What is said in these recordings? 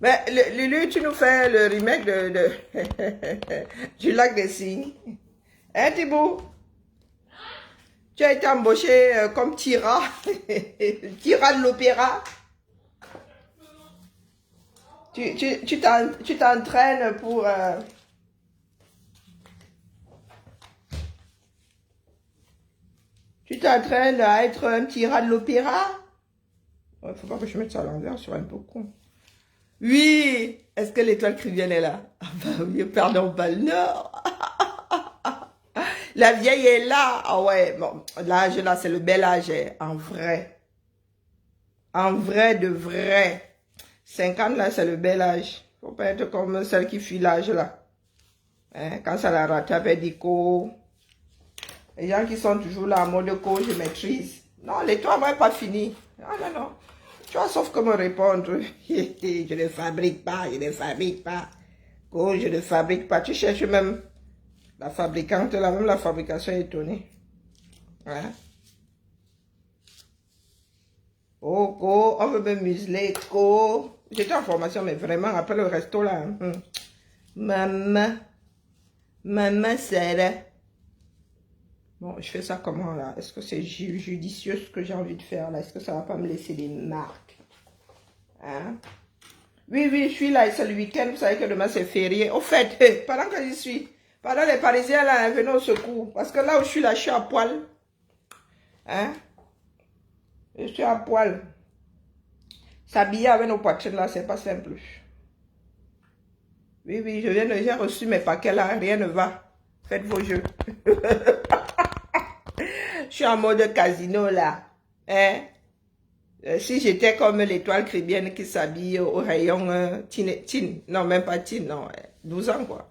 Mais Lulu, tu nous fais le remake du lac des cygnes. Hein, Thibaut? Tu as été embauché comme Tira, Tira de l'opéra. Tu t'entraînes pour... tu t'entraînes à être un Tira de l'opéra? Il faut pas que je mette ça à l'envers, je suis un peu con. Oui! Est-ce que l'étoile Crivienne est là? Ah bah oui, pardon, pas le Nord. La vieille est là. Ah ouais, bon, l'âge là, c'est le bel âge, en vrai. En vrai, de vrai. 50 là, c'est le bel âge. Faut pas être comme celle qui fuit l'âge là. Hein? Quand ça la rattrape, elle dit qu'au... Les gens qui sont toujours là en mode co, je maîtrise. Non, l'étoile n'est pas fini. Non, non, non. Tu vois, sauf que me répondre. Je ne fabrique pas, je ne fabrique pas. Co, je ne fabrique pas. Tu cherches même la fabricante, là, même la fabrication est étonnée. Hein? Oh, co, on veut me museler, co. J'étais en formation, mais vraiment, après le resto, là. Maman. Maman, c'est là. Bon, je fais ça comment, là? Est-ce que c'est judicieux ce que j'ai envie de faire, là? Est-ce que ça va pas me laisser des marques? Hein? Oui, oui, je suis là, c'est le week-end. Vous savez que demain, c'est férié. Au fait, pendant que j'y suis, pendant les Parisiens, là, venez au secours. Parce que là où je suis, là, je suis à poil. Hein? Je suis à poil. S'habiller avec nos poitrines, là, c'est pas simple. Oui, oui, j'ai reçu mes paquets, là, rien ne va. Faites vos jeux. Je suis en mode casino, là. Hein? Si j'étais comme l'étoile Cribienne qui s'habille au rayon teen, non, même pas teen, non, 12 ans, quoi.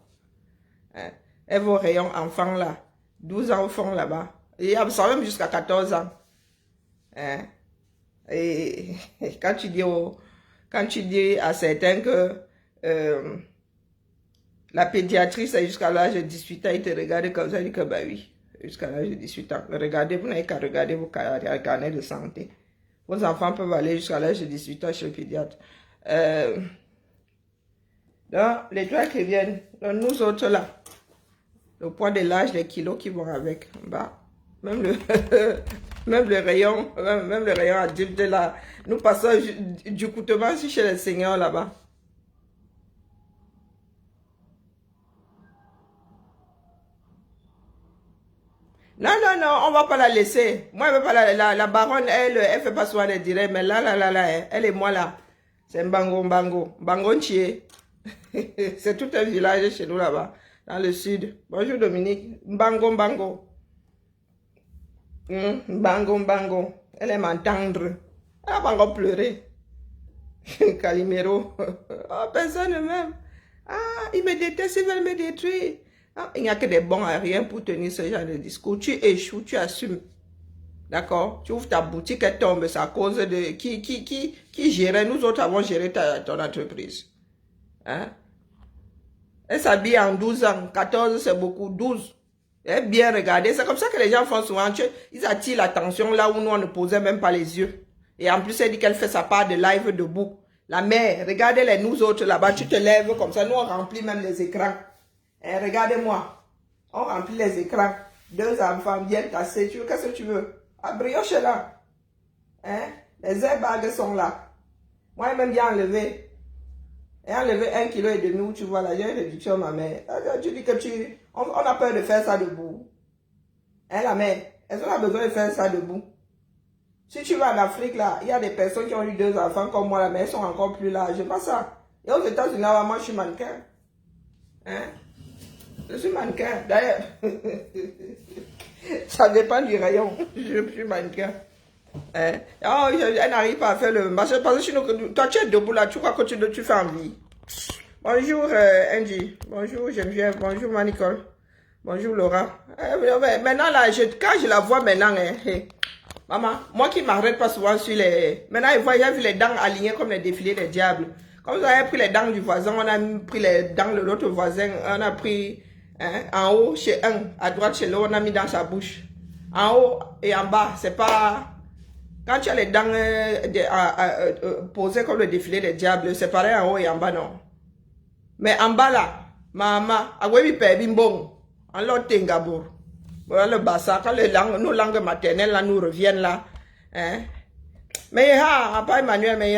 Hein? Elle va au rayon enfant, là. 12 ans au fond, là-bas. Et ça va même jusqu'à 14 ans. Hein? Et quand tu dis à certains que la pédiatrie, c'est jusqu'à l'âge de 18 ans, ils te regardent comme ça, ils disent que bah oui, jusqu'à l'âge de 18 ans. Regardez, vous n'avez qu'à regarder vos carnets de santé. Vos enfants peuvent aller jusqu'à l'âge de 18 ans chez le pédiatre. Donc, les doigts qui viennent, donc nous autres là, le poids de l'âge, les kilos qui vont avec, bah, même le, même le rayon adulte là, nous passons du coutement chez les seigneurs là-bas. Non, non, non, on va pas la laisser. Moi, elle veut pas la baronne, elle fait pas soin de dire, mais là, elle et moi là, c'est Mbango, Mbango, Mbango Nchie. C'est tout un village chez nous là-bas, dans le sud. Bonjour Dominique, Mbango, Mbango. Mbango, Mbango. Elle aime entendre. Elle a pas encore pleuré. Calimero. Oh, personne ne m'aime. Ah, ils me détestent, ils veulent me détruire. Ah, il n'y a que des bons à rien pour tenir ce genre de discours. Tu échoues, tu assumes. D'accord? Tu ouvres ta boutique, elle tombe. C'est à cause de qui gérait. Nous autres avons géré ton entreprise. Hein? Elle s'habille en 12 ans. 14, c'est beaucoup. 12. Elle est bien regardée. C'est comme ça que les gens font souvent. Ils attirent l'attention là où nous, on ne posait même pas les yeux. Et en plus, elle dit qu'elle fait sa part de live debout. La mère, regardez-les, nous autres là-bas. Tu te lèves comme ça. Nous, on remplit même les écrans. Eh, regardez-moi. On remplit les écrans. 2 enfants bien tassés. Qu'est-ce que tu veux? Ah, brioche est là. Hein? Les airbags sont là. Moi, même bien enlevé. Et enlevé 1,5 kg où tu vois là, j'ai une réduction, ma mère. Tu dis que on a peur de faire ça debout. Hein, la mère? Est-ce qu'on a besoin de faire ça debout? Si tu vas en Afrique, là, il y a des personnes qui ont eu 2 enfants comme moi, là, mais elles sont encore plus larges. Je pas ça. Et aux États-Unis, là, moi, je suis mannequin. Hein? Je suis mannequin. D'ailleurs, ça dépend du rayon. Je suis mannequin. Hein? Oh, elle n'arrive pas à faire le marché. Parce que toi, tu es debout là, tu crois que tu fais envie. Bonjour Angie. Bonjour Geneviève. Bonjour Manicole. Bonjour Laura. Maintenant là, quand je la vois maintenant, maman, moi qui m'arrête pas souvent sur les... Maintenant, j'ai vu les dents alignées comme les défilés des diables. Comme vous avez pris les dents du voisin, on a pris les dents de l'autre voisin, on a pris en haut chez un, à droite chez l'autre, on a mis dans sa bouche. En haut et en bas, c'est pas Quand tu as les dents posées comme le défilé des diables, c'est pareil en haut et en bas, non. Mais en bas là, maman, agwebi pebimbong, en l'autre tengabour. Voilà le bassin, quand nos langues maternelles là, nous reviennent là. Hein? Mais pas Emmanuel, mais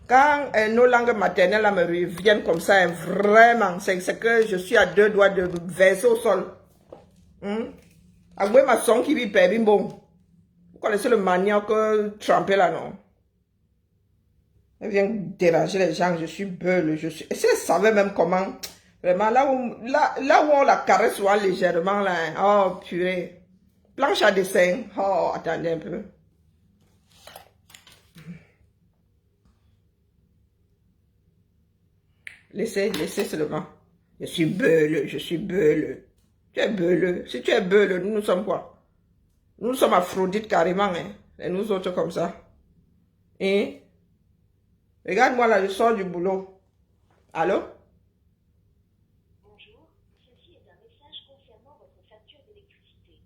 quand nos langues maternelles là, me reviennent comme ça, hein, vraiment, c'est que je suis à 2 doigts de verser au sol. Agwebi ma son qui vit pebimbong. Vous connaissez le manioc trempé là, non? Elle vient déranger les gens, je suis beule, je suis... Et si elle savait même comment, vraiment, là où on la caresse souvent légèrement, là, hein, oh purée, planche à dessin, oh, attendez un peu. Laissez seulement. Je suis beule, je suis beule. Tu es beule. Si tu es beule, nous sommes quoi? Nous sommes Aphrodite carrément, hein. Et nous autres comme ça. Et regarde-moi là, je sors du boulot. Allô? Bonjour, ceci est un message concernant votre facture d'électricité.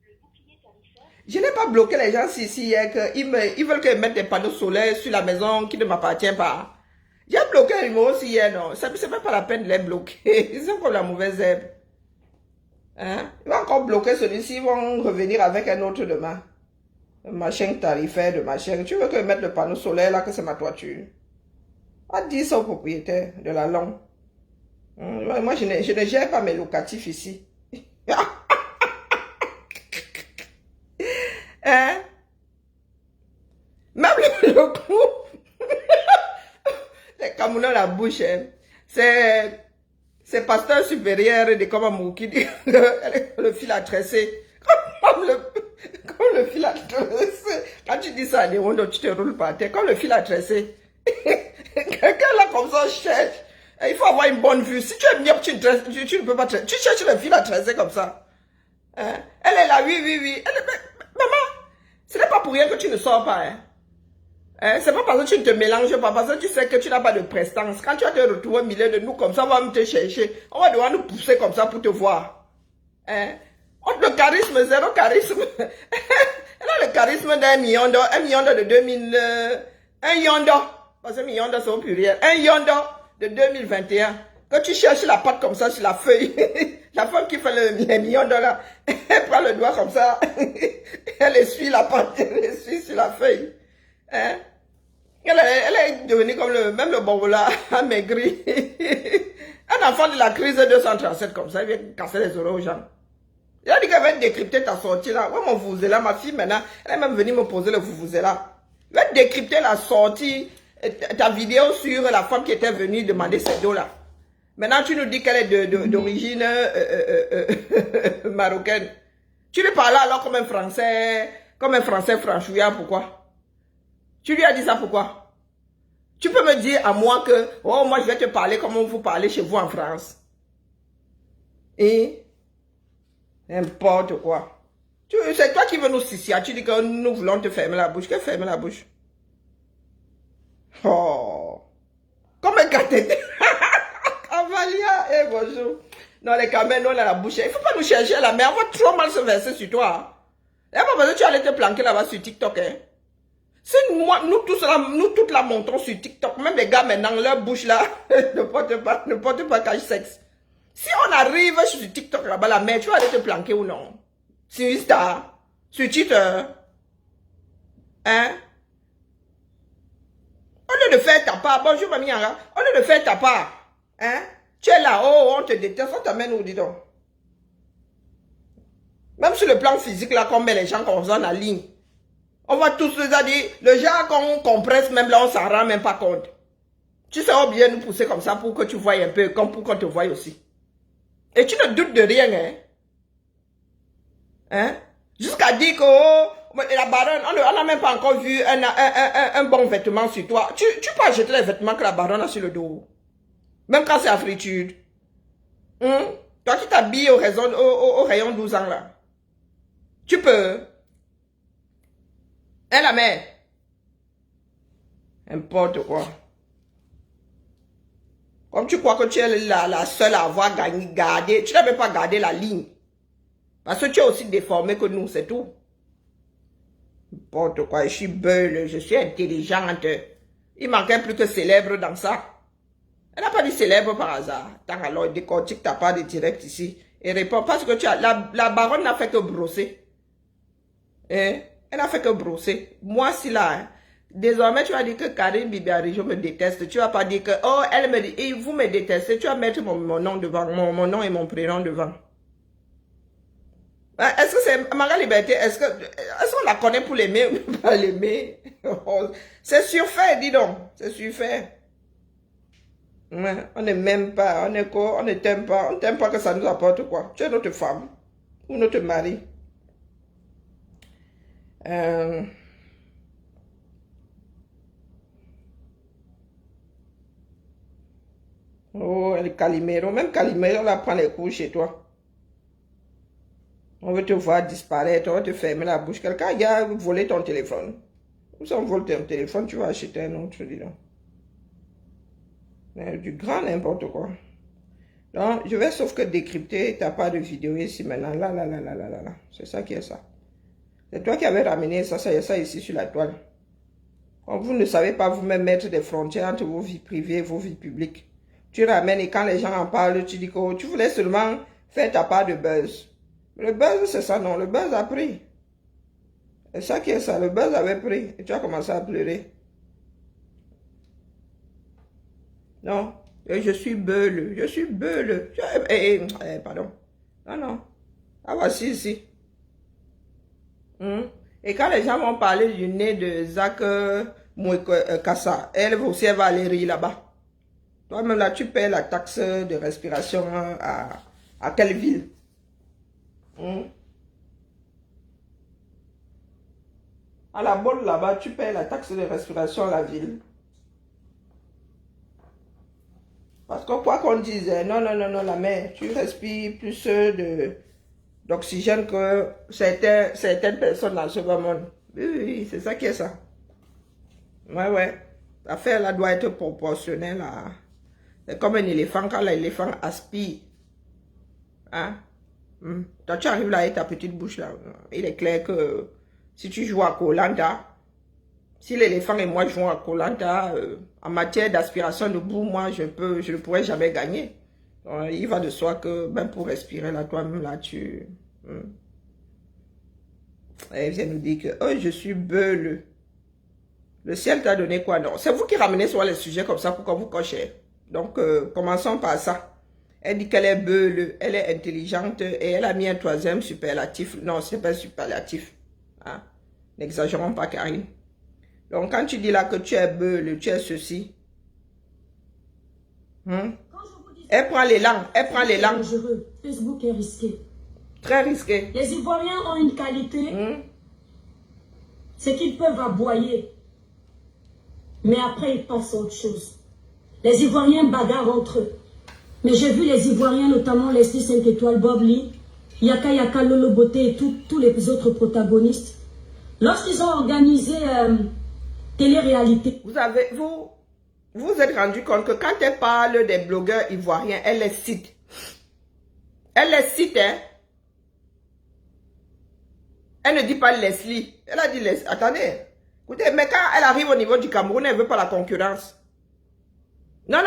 Le bouclier tarifaire... Je n'ai pas bloqué les gens ici hier, ils veulent que je mette des panneaux solaires sur la maison qui ne m'appartient pas. J'ai bloqué le numéro aussi hier, non? C'est même pas la peine de les bloquer. Ils sont comme la mauvaise herbe. Hein? Ils vont encore bloquer celui-ci, ils vont revenir avec un autre demain. Le machin tarifaire de machin. Tu veux que je mette le panneau solaire là, que c'est ma toiture? À 10 au propriétaire de la langue. Moi, je ne gère pas mes locatifs ici. Hein? Même le coup, les Camerounais la bouche, hein. C'est pasteur supérieur de Komamou qui dit le fil à tresser. Comme le fil à tresser. Quand tu dis ça à Léon, tu te roules par terre. Comme le fil à tresser. Quelqu'un là comme ça cherche. Il faut avoir une bonne vue. Si tu es myope, tu ne peux pas tresser. Tu cherches le fil à tresser comme ça. Hein? Elle est là, oui. Maman, ce n'est pas pour rien que tu ne sors pas. Hein? C'est pas parce que tu ne te mélanges pas, parce que tu sais que tu n'as pas de prestance. Quand tu vas te retrouver au milieu de nous comme ça, on va te chercher. On va devoir nous pousser comme ça pour te voir. Hein? Le charisme, zéro charisme. Elle a le charisme d'un Miondo, un Miondo de 2000... un Yondo, parce que Miondo c'est au pluriel. Un Yondo de 2021. Quand tu cherches la patte comme ça sur la feuille, la femme qui fait les Miondo là, elle prend le doigt comme ça, elle essuie la patte, elle essuie sur la feuille. Hein? Elle est devenue comme même le Bobola amaigri. Un enfant de la crise 237 comme ça, il vient casser les oreilles aux gens. Il a dit qu'elle va décrypter ta sortie là. Ouais, mon Vuvuzela, ma fille maintenant, elle est même venue me poser le Vuvuzela. Il va décrypter la sortie, ta vidéo sur la femme qui était venue demander ses dos là. Maintenant, tu nous dis qu'elle est d'origine marocaine. Tu lui parles alors comme un Français franchouillard, pourquoi? Tu lui as dit ça pourquoi? Tu peux me dire à moi que, oh, moi je vais te parler comme on vous parlez chez vous en France. Et n'importe quoi. C'est toi qui veux nous suicider. Tu dis que nous voulons te fermer la bouche. Qu'est-ce que fermer la bouche? Oh. Comme un cathéter. Cavalia, bonjour. Non, les caméras, non, la bouche. Il ne faut pas nous chercher là, mais on va trop mal se verser sur toi. Il n'y a pas besoin que tu allais te planquer là-bas sur TikTok. Hein. Si nous tous là montons sur TikTok, même les gars maintenant, leur bouche là, ne porte pas cache-sexe. Si on arrive sur TikTok là-bas, la mère, tu vas aller te planquer ou non? Sur Insta, sur Twitter. Hein? Au lieu de faire ta part, bonjour mamie Yara, au lieu de faire ta part, hein? Tu es là, oh, on te déteste, on t'amène où, dis donc? Même sur le plan physique, là, qu'on met les gens comme ça en ligne. On va tous les dire, le genre qu'on compresse, même là, on s'en rend même pas compte. Tu sais bien nous pousser comme ça pour que tu voies un peu, comme pour qu'on te voie aussi. Et tu ne doutes de rien, hein? Hein? Jusqu'à dire que, oh, la baronne, on n'a même pas encore vu un bon vêtement sur toi. Tu peux acheter les vêtements que la baronne a sur le dos. Même quand c'est à fritude. Toi qui t'habilles au rayon 12 ans là. Tu peux. Hein, la mère? N'importe quoi. Comme tu crois que tu es la seule à avoir gardé, tu n'as même pas gardé la ligne. Parce que tu es aussi déformé que nous, c'est tout. N'importe quoi, je suis belle, je suis intelligente. Il manquait plus que célèbre dans ça. Elle n'a pas dit célèbre par hasard. Tant alors, il décortique ta part de direct ici. Et répond parce que tu as... La baronne n'a fait que brosser. Hein? Elle n'a fait que brosser. Moi, si là... Hein, désormais, tu vas dire que Karine Bibiari, je me déteste. Tu vas pas dire que... Oh, elle me dit... Vous me détestez. Tu vas mettre mon nom devant. Mon nom et mon prénom devant. Est-ce que c'est Maga Liberté? Est-ce qu'on la connaît pour l'aimer ou pas l'aimer? C'est surfait, dis donc. C'est surfait. Ouais, on ne m'aime pas, on ne t'aime pas, on ne t'aime pas que ça nous apporte quoi. Tu es notre femme ou notre mari. Oh, elle est Calimero. Même Calimero, la prend les coups chez toi. On veut te voir disparaître, on va te fermer la bouche. Quelqu'un a volé ton téléphone. Ou si on vole ton téléphone, tu vas acheter un autre, dis donc. Du grand n'importe quoi. Donc, je vais sauf que décrypter ta part de vidéo ici maintenant. Là. C'est ça qui est ça. C'est toi qui avais ramené ça, ça y est ça ici sur la toile. Quand vous ne savez pas vous-même mettre des frontières entre vos vies privées et vos vies publiques. Tu ramènes et quand les gens en parlent, tu dis que tu voulais seulement faire ta part de buzz. Le buzz, c'est ça, non. Le buzz a pris. C'est ça qui est ça. Le buzz avait pris. Et tu as commencé à pleurer. Non, je suis beule, je suis beule. Pardon. Non. Ah, voici ici. Et quand les gens vont parler du nez de Zach Kassa, elle aussi, elle va aller rire là-bas. Toi-même, là, tu paies la taxe de respiration à quelle ville? À la bonne là-bas, tu paies la taxe de respiration à la ville. Parce que quoi qu'on dise, non, la mer, tu respires plus d'oxygène que certaines personnes dans ce bas monde. Oui, c'est ça qui est ça. Ouais. L'affaire là doit être proportionnelle à... C'est comme un éléphant, quand l'éléphant aspire. Hein? Quand tu arrives là avec ta petite bouche là, il est clair que si tu joues à Koh-Lanta, si l'éléphant et moi jouons à Koh-Lanta, en matière d'aspiration de boue, moi, je ne pourrais jamais gagner. Donc, il va de soi que, même pour respirer là, toi-même, là, tu... Elle vient nous dire que, oh, je suis beule. Le ciel t'a donné quoi? Non, c'est vous qui ramenez sur les sujets comme ça pour qu'on vous coche. Donc, commençons par ça. Elle dit qu'elle est beule, elle est intelligente et elle a mis un troisième superlatif. Non, c'est pas un superlatif. Hein? N'exagérons pas, Karine. Donc, quand tu dis là que tu es beule, tu es ceci. Elle prend les langues, Dangereux. Facebook est risqué. Très risqué. Les Ivoiriens ont une qualité, c'est qu'ils peuvent aboyer. Mais après, ils pensent à autre chose. Les Ivoiriens bagarrent entre eux. Mais j'ai vu les Ivoiriens, notamment les 5 étoiles, Bob Lee, Yaka, Lolo Boté et tous les autres protagonistes. Lorsqu'ils ont organisé télé-réalité. Vous êtes rendu compte que quand elle parle des blogueurs ivoiriens, elle les cite. Elle les cite, hein. Elle ne dit pas Leslie. Elle a dit Leslie. Attendez. Écoutez, mais quand elle arrive au niveau du Cameroun, elle ne veut pas la concurrence. Non.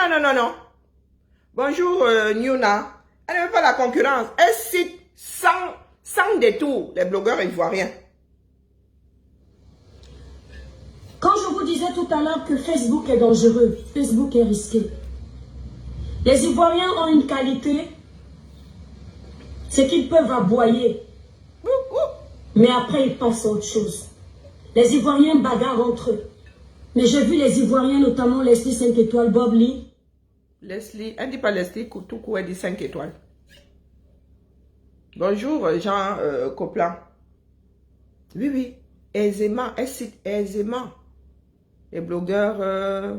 Bonjour, Nyuna. Elle ne veut pas la concurrence. Elle cite sans détour les blogueurs ivoiriens. Quand je vous disais tout à l'heure que Facebook est dangereux, Facebook est risqué. Les Ivoiriens ont une qualité, c'est qu'ils peuvent aboyer. Mais après, ils pensent à autre chose. Les Ivoiriens bagarrent entre eux. Mais j'ai vu les Ivoiriens, notamment Leslie 5 étoiles, Bob Lee. Leslie, elle ne dit pas Leslie, Koutoukou, elle dit 5 étoiles. Bonjour, Jean Coplan. Oui, aisément, elle cite aisément les blogueurs.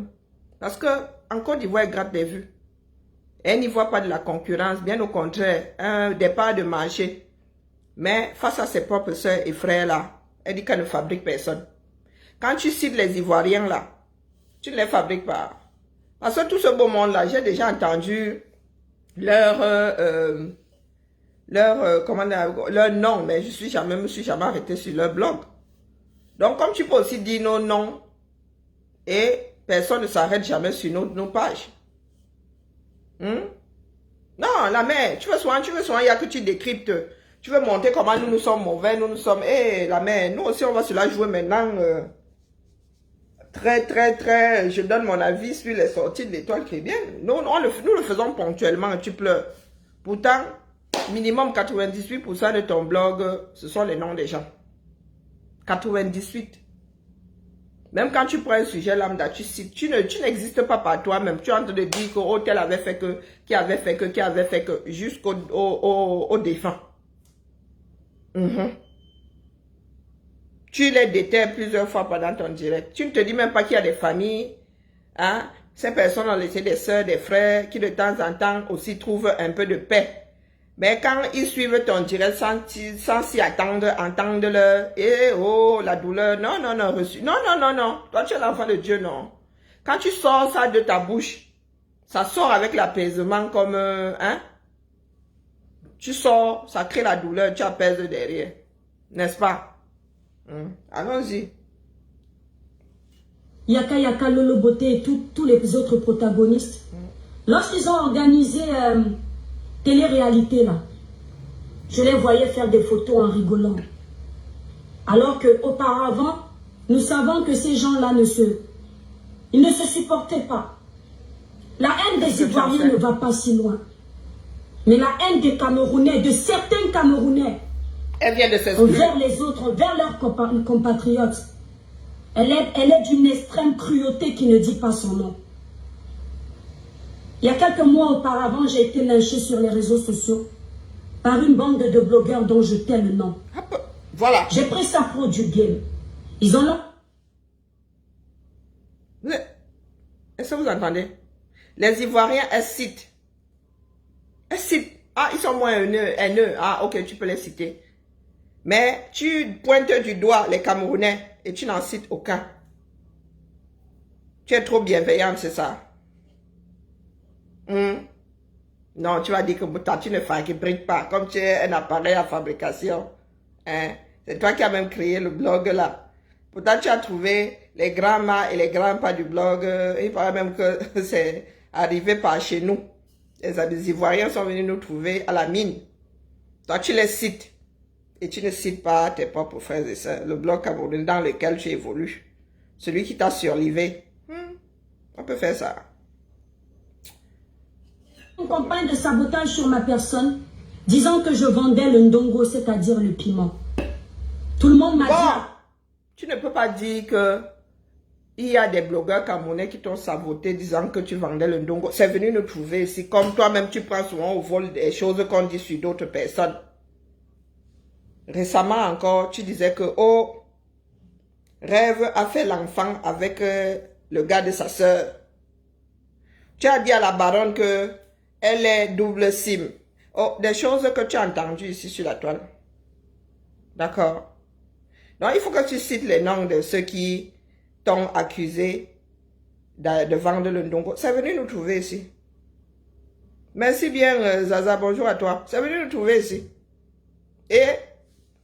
Parce que en Côte d'Ivoire, elle gratte des vues. Elle n'y voit pas de la concurrence, bien au contraire, un départ de marché. Mais face à ses propres soeurs et frères là, elle dit qu'elle ne fabrique personne. Quand tu cites les Ivoiriens là, tu ne les fabriques pas. Parce que tout ce beau monde là, j'ai déjà entendu leur nom, mais je me suis jamais arrêté sur leur blog. Donc, comme tu peux aussi dire non, non, et personne ne s'arrête jamais sur nos pages. Non, la mère, tu veux souvent, il y a que tu décryptes. Tu veux montrer comment nous sommes mauvais, nous sommes... Eh, la mère, nous aussi, on va se la jouer maintenant. Très, je donne mon avis sur les sorties de l'étoile chrétienne. Nous le faisons ponctuellement, tu pleures. Pourtant, minimum 98% de ton blog, ce sont les noms des gens. 98. Même quand tu prends un sujet lambda, tu cites, tu n'existes pas par toi-même. Tu es en train de dire que oh, tel avait fait que, qui avait fait que, jusqu'au défunt. Tu les déterres plusieurs fois pendant ton direct. Tu ne te dis même pas qu'il y a des familles, hein. Ces personnes ont laissé des soeurs, des frères, qui de temps en temps aussi trouvent un peu de paix. Mais quand ils suivent ton direct sans s'y attendre, entendre leur, eh oh, la douleur, non, reçu. Non. Toi, tu es l'enfant de Dieu, non. Quand tu sors ça de ta bouche, ça sort avec l'apaisement comme, hein. Tu sors, ça crée la douleur, tu apaises derrière. N'est-ce pas? Allons-y. Yaka, Lolo Beauté et tous les autres protagonistes, lorsqu'ils ont organisé télé-réalité là, je les voyais faire des photos en rigolant. Alors qu'auparavant, nous savons que ces gens-là ne se supportaient pas. La haine des Ivoiriens ne va pas si loin. Mais la haine des Camerounais, de certains Camerounais, elle vient de s'exprimer vers les autres, vers leurs compatriotes, elle est d'une extrême cruauté qui ne dit pas son nom. Il y a quelques mois auparavant, j'ai été lynchée sur les réseaux sociaux par une bande de blogueurs dont je tais le nom. Voilà. J'ai pris ça pour du game. Ils ont... Est-ce que vous entendez? Les Ivoiriens, elles citent. Ah, ils sont moins haineux. Ah, ok, tu peux les citer. Mais tu pointes du doigt les Camerounais et tu n'en cites aucun. Tu es trop bienveillante, c'est ça? Non, tu vas dire que tu ne fabriques pas, comme tu es un appareil à fabrication. Hein? C'est toi qui as même créé le blog là. Pourtant, tu as trouvé les grands-mâts et les grands-pas du blog. Il paraît même que c'est arrivé par chez nous. Les Ivoiriens sont venus nous trouver à la mine. Toi, tu les cites. Et tu ne cites pas tes propres frères et sœurs. Le blog camerounais dans lequel tu évolues. Celui qui t'a surlivé. On peut faire ça. Une campagne de sabotage sur ma personne, disant que je vendais le ndongo, c'est-à-dire le piment. Tout le monde m'a dit... Tu ne peux pas dire que il y a des blogueurs camerounais qui t'ont saboté disant que tu vendais le ndongo. C'est venu nous trouver ici. Comme toi-même, tu prends souvent au vol des choses qu'on dit sur d'autres personnes. Récemment encore, tu disais que, oh, Rêve a fait l'enfant avec le gars de sa sœur. Tu as dit à la baronne que elle est double SIM. Oh, des choses que tu as entendues ici sur la toile. D'accord. Donc, il faut que tu cites les noms de ceux qui t'ont accusé de vendre le ndongo. C'est venu nous trouver ici. Merci bien, Zaza. Bonjour à toi. C'est venu nous trouver ici. Et,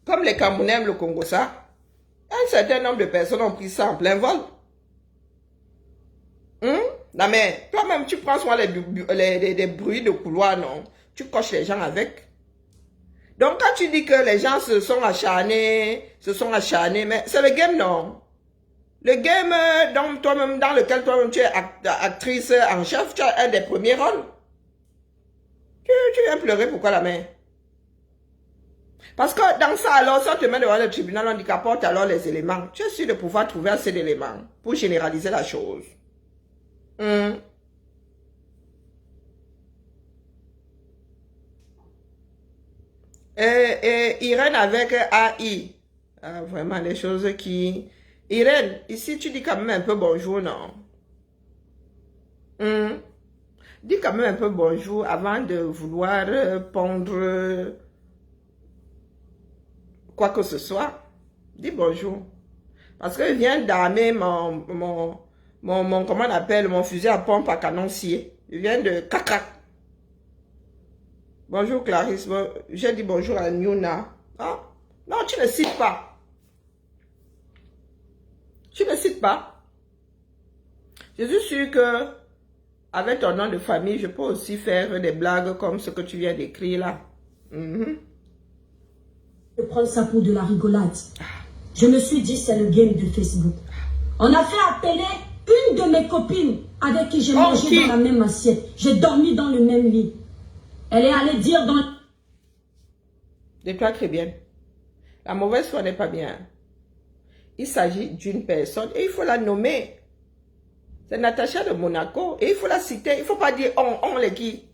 comme les Camerounais aiment le Congo, ça, un certain nombre de personnes ont pris ça en plein vol. Non, mais toi-même, tu prends souvent des bruits de couloir, non? Tu coches les gens avec. Donc, quand tu dis que les gens se sont acharnés, mais c'est le game, non? Le game dans lequel toi-même tu es actrice en chef, tu as un des premiers rôles. Tu viens pleurer, pourquoi la mère? Parce que dans ça, alors, si on te met devant le tribunal, on dit qu'apporte alors les éléments. Tu es sûr de pouvoir trouver assez d'éléments pour généraliser la chose. Et Irène avec AI. Ah, vraiment, les choses qui... Irène, ici, tu dis quand même un peu bonjour, non? Dis quand même un peu bonjour avant de vouloir pondre quoi que ce soit. Dis bonjour. Parce que je viens d'armer comment on appelle, mon fusil à pompe à canoncier. Je viens de caca. Bonjour Clarisse. J'ai dit bonjour à Nyuna. Ah, non, tu ne cites pas. pas? Je suis sûre que avec ton nom de famille, je peux aussi faire des blagues comme ce que tu viens d'écrire là. Je prends ça pour de la rigolade. Je me suis dit, c'est le game de Facebook. On a fait appeler une de mes copines avec qui j'ai mangé dans la même assiette. J'ai dormi dans le même lit. Elle est allée dire dans... De toi très bien. La mauvaise foi n'est pas bien. Il s'agit d'une personne et il faut la nommer. C'est Natacha de Monaco et il faut la citer. Il ne faut pas dire on les qui.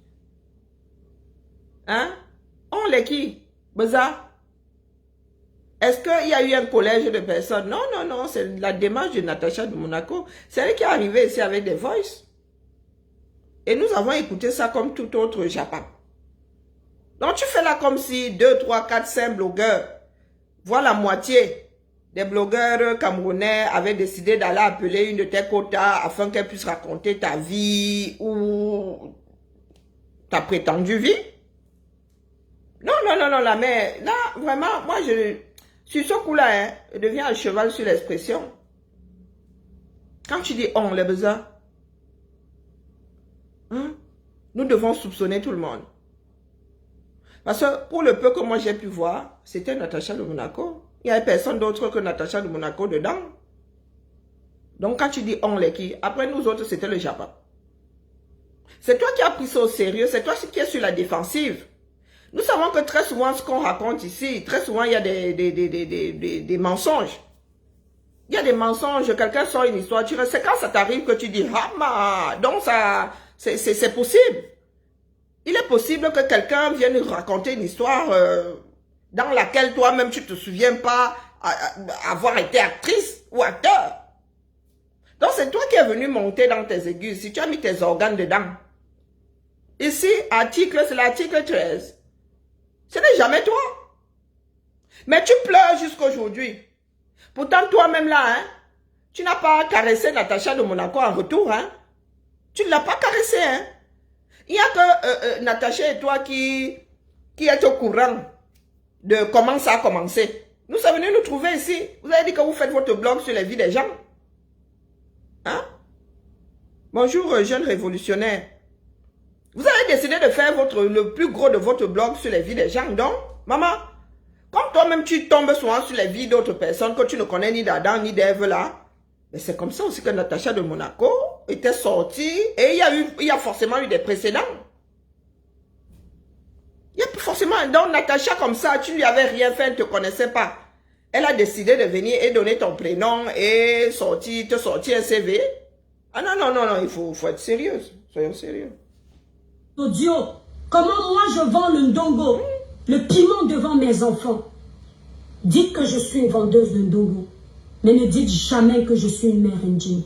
Hein? On les qui? Beza? Est-ce qu'il y a eu un collège de personnes? Non, non, non, c'est la démarche de Natacha de Monaco. C'est elle qui est arrivée ici avec des voices. Et nous avons écouté ça comme tout autre Japon. Donc tu fais là comme si 2, 3, 4, 5 blogueurs, voire la moitié des blogueurs camerounais avaient décidé d'aller appeler une de tes quotas afin qu'elle puisse raconter ta vie ou ta prétendue vie. Non, non, non, non, là, mais là, vraiment, moi, sur ce coup-là, hein, je deviens un cheval sur l'expression. Quand tu dis on, les besoins, hein, nous devons soupçonner tout le monde. Parce que pour le peu que moi j'ai pu voir, c'était Natacha de Monaco. Il n'y avait personne d'autre que Natacha de Monaco dedans. Donc quand tu dis on les qui, après nous autres, c'était le Japon. C'est toi qui as pris ça au sérieux, c'est toi qui es sur la défensive. Nous savons que très souvent, ce qu'on raconte ici, très souvent, il y a des mensonges. Il y a des mensonges, quelqu'un sort une histoire, c'est quand ça t'arrive que tu dis, ah, donc ça, c'est possible. Il est possible que quelqu'un vienne raconter une histoire dans laquelle toi-même tu ne te souviens pas avoir été actrice ou acteur. Donc c'est toi qui es venu monter dans tes aigus, si tu as mis tes organes dedans. Ici, article, c'est l'article 13. Ce n'est jamais toi. Mais tu pleures jusqu'à aujourd'hui. Pourtant, toi-même là, hein, tu n'as pas caressé Natacha de Monaco en retour. Hein. Tu ne l'as pas caressé. Hein. Il n'y a que Natacha et toi qui êtes au courant de comment ça a commencé. Nous sommes venus nous trouver ici. Vous avez dit que vous faites votre blog sur les vies des gens. Hein? Bonjour, jeune révolutionnaire. Vous avez décidé de faire le plus gros de votre blog sur les vies des gens, donc, maman, comme toi-même tu tombes souvent sur les vies d'autres personnes que tu ne connais ni d'Adam ni d'Ève là, mais c'est comme ça aussi que Natacha de Monaco était sortie et il y a forcément eu des précédents. Il y a forcément, donc Natacha comme ça, tu ne lui avais rien fait, elle ne te connaissait pas. Elle a décidé de venir et donner ton prénom et te sortir un CV. Ah non, non, non, non, il faut être sérieuse, soyons sérieux. Audio, comment moi je vends le ndongo, le piment devant mes enfants? Dites que je suis une vendeuse de ndongo, mais ne dites jamais que je suis une mère indienne.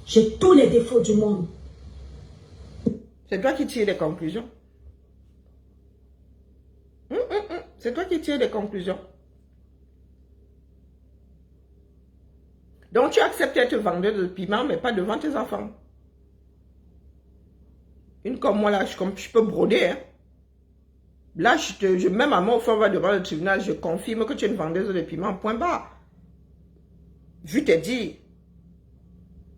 J'ai tous les défauts du monde. C'est toi qui tires des conclusions. C'est toi qui tires des conclusions. Donc tu acceptes d'être vendeuse de piment, mais pas devant tes enfants. Une comme moi, là, je peux broder. Hein. Là, même à mon frère va devant le tribunal, je confirme que tu es une vendeuse de piment, point barre. Je t'ai dit.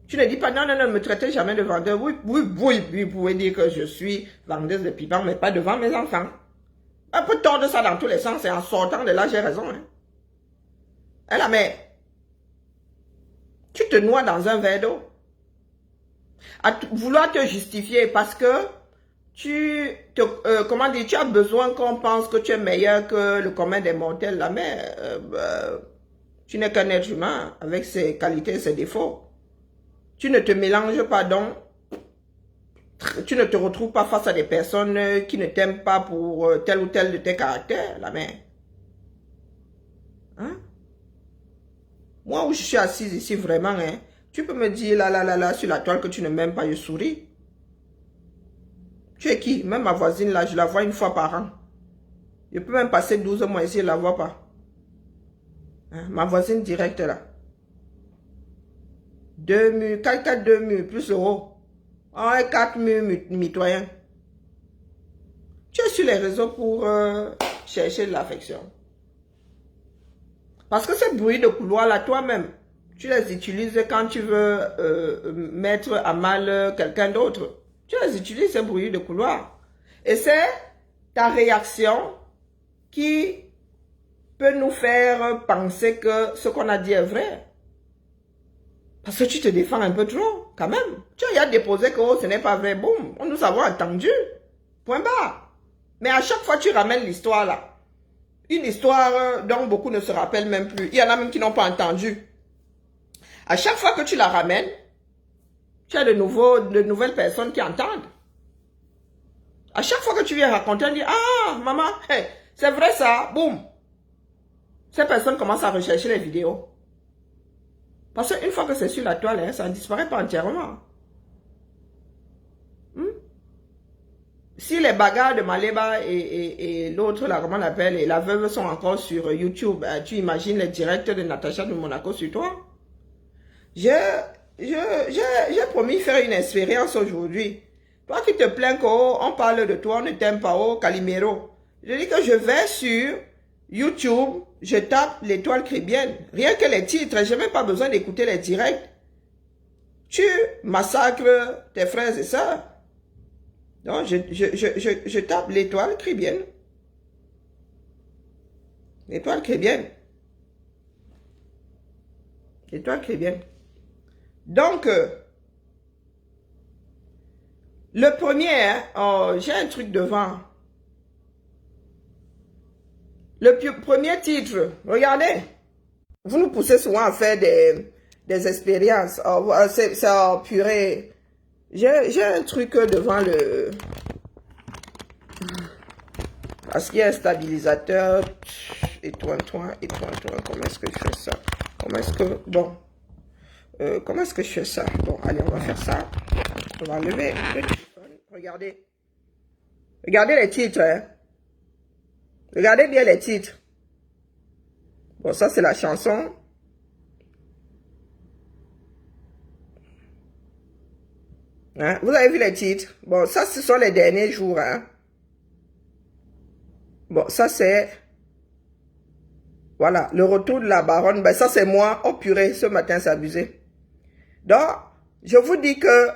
Tu ne dis pas, non, non, non, ne me traitez jamais de vendeur. Oui, vous pouvez dire que je suis vendeuse de piment, mais pas devant mes enfants. Un peu tordre ça dans tous les sens, et en sortant de là, j'ai raison. Hein. Et là, mais, tu te noies dans un verre d'eau. À vouloir te justifier parce que tu as besoin qu'on pense que tu es meilleur que le commun des mortels, là, mais tu n'es qu'un être humain avec ses qualités et ses défauts. Tu ne te mélanges pas donc, tu ne te retrouves pas face à des personnes qui ne t'aiment pas pour tel ou tel de tes caractères, là, mais. Hein? Moi où je suis assise ici vraiment, hein, tu peux me dire là, sur la toile que tu ne m'aimes pas, je souris. Tu es qui? Même ma voisine là, je la vois une fois par an. Je peux même passer 12 mois ici, je ne la vois pas. Hein? Ma voisine directe là. 2 murs, 4 2 murs, plus le haut. 4 murs mitoyens. Tu es sur les réseaux pour chercher de l'affection. Parce que ce bruit de couloir là, toi-même, Tu les utilises quand tu veux mettre à mal quelqu'un d'autre. Tu les utilises, ces bruits de couloir. Et c'est ta réaction qui peut nous faire penser que ce qu'on a dit est vrai. Parce que tu te défends un peu trop, quand même. Tu as déposé que oh, ce n'est pas vrai. Boum, nous avons entendu. Point barre. Mais à chaque fois, tu ramènes l'histoire là. Une histoire dont beaucoup ne se rappellent même plus. Il y en a même qui n'ont pas entendu. À chaque fois que tu la ramènes, tu as de nouvelles personnes qui entendent. À chaque fois que tu viens raconter, on dit, ah, maman, hey, c'est vrai ça, boum. Ces personnes commencent à rechercher les vidéos. Parce qu'une fois que c'est sur la toile, hein, ça ne disparaît pas entièrement. Si les bagarres de Maleba et l'autre, là, comment on l'appelle, et la veuve sont encore sur YouTube, tu imagines les directs de Natacha de Monaco sur toi? J'ai promis faire une expérience aujourd'hui. Toi qui te plains qu'on parle de toi, on ne t'aime pas, oh Calimero. Je dis que je vais sur YouTube, je tape l'étoile caribéenne. Rien que les titres, je n'ai même pas besoin d'écouter les directs. Tu massacres tes frères et sœurs. Donc, je tape l'étoile caribéenne. L'étoile caribéenne. L'étoile caribéenne. Donc, le premier, hein, oh, j'ai un truc devant. Le premier titre, regardez. Vous nous poussez souvent à faire des expériences. Oh, c'est oh, purée. J'ai un truc devant le... Parce qu'il y a un stabilisateur. Et toi. Comment est-ce que je fais ça? Comment est-ce que... Bon. Comment est-ce que je fais ça? Bon, allez, on va faire ça. On va enlever le téléphone. Regardez. Regardez les titres. Hein. Regardez bien les titres. Bon, ça, c'est la chanson. Hein? Vous avez vu les titres? Bon, ça, ce sont les derniers jours. Hein? Bon, ça, c'est... Voilà, le retour de la baronne. Ben, ça, c'est moi. Oh, purée, ce matin, c'est abusé. Donc, je vous dis que...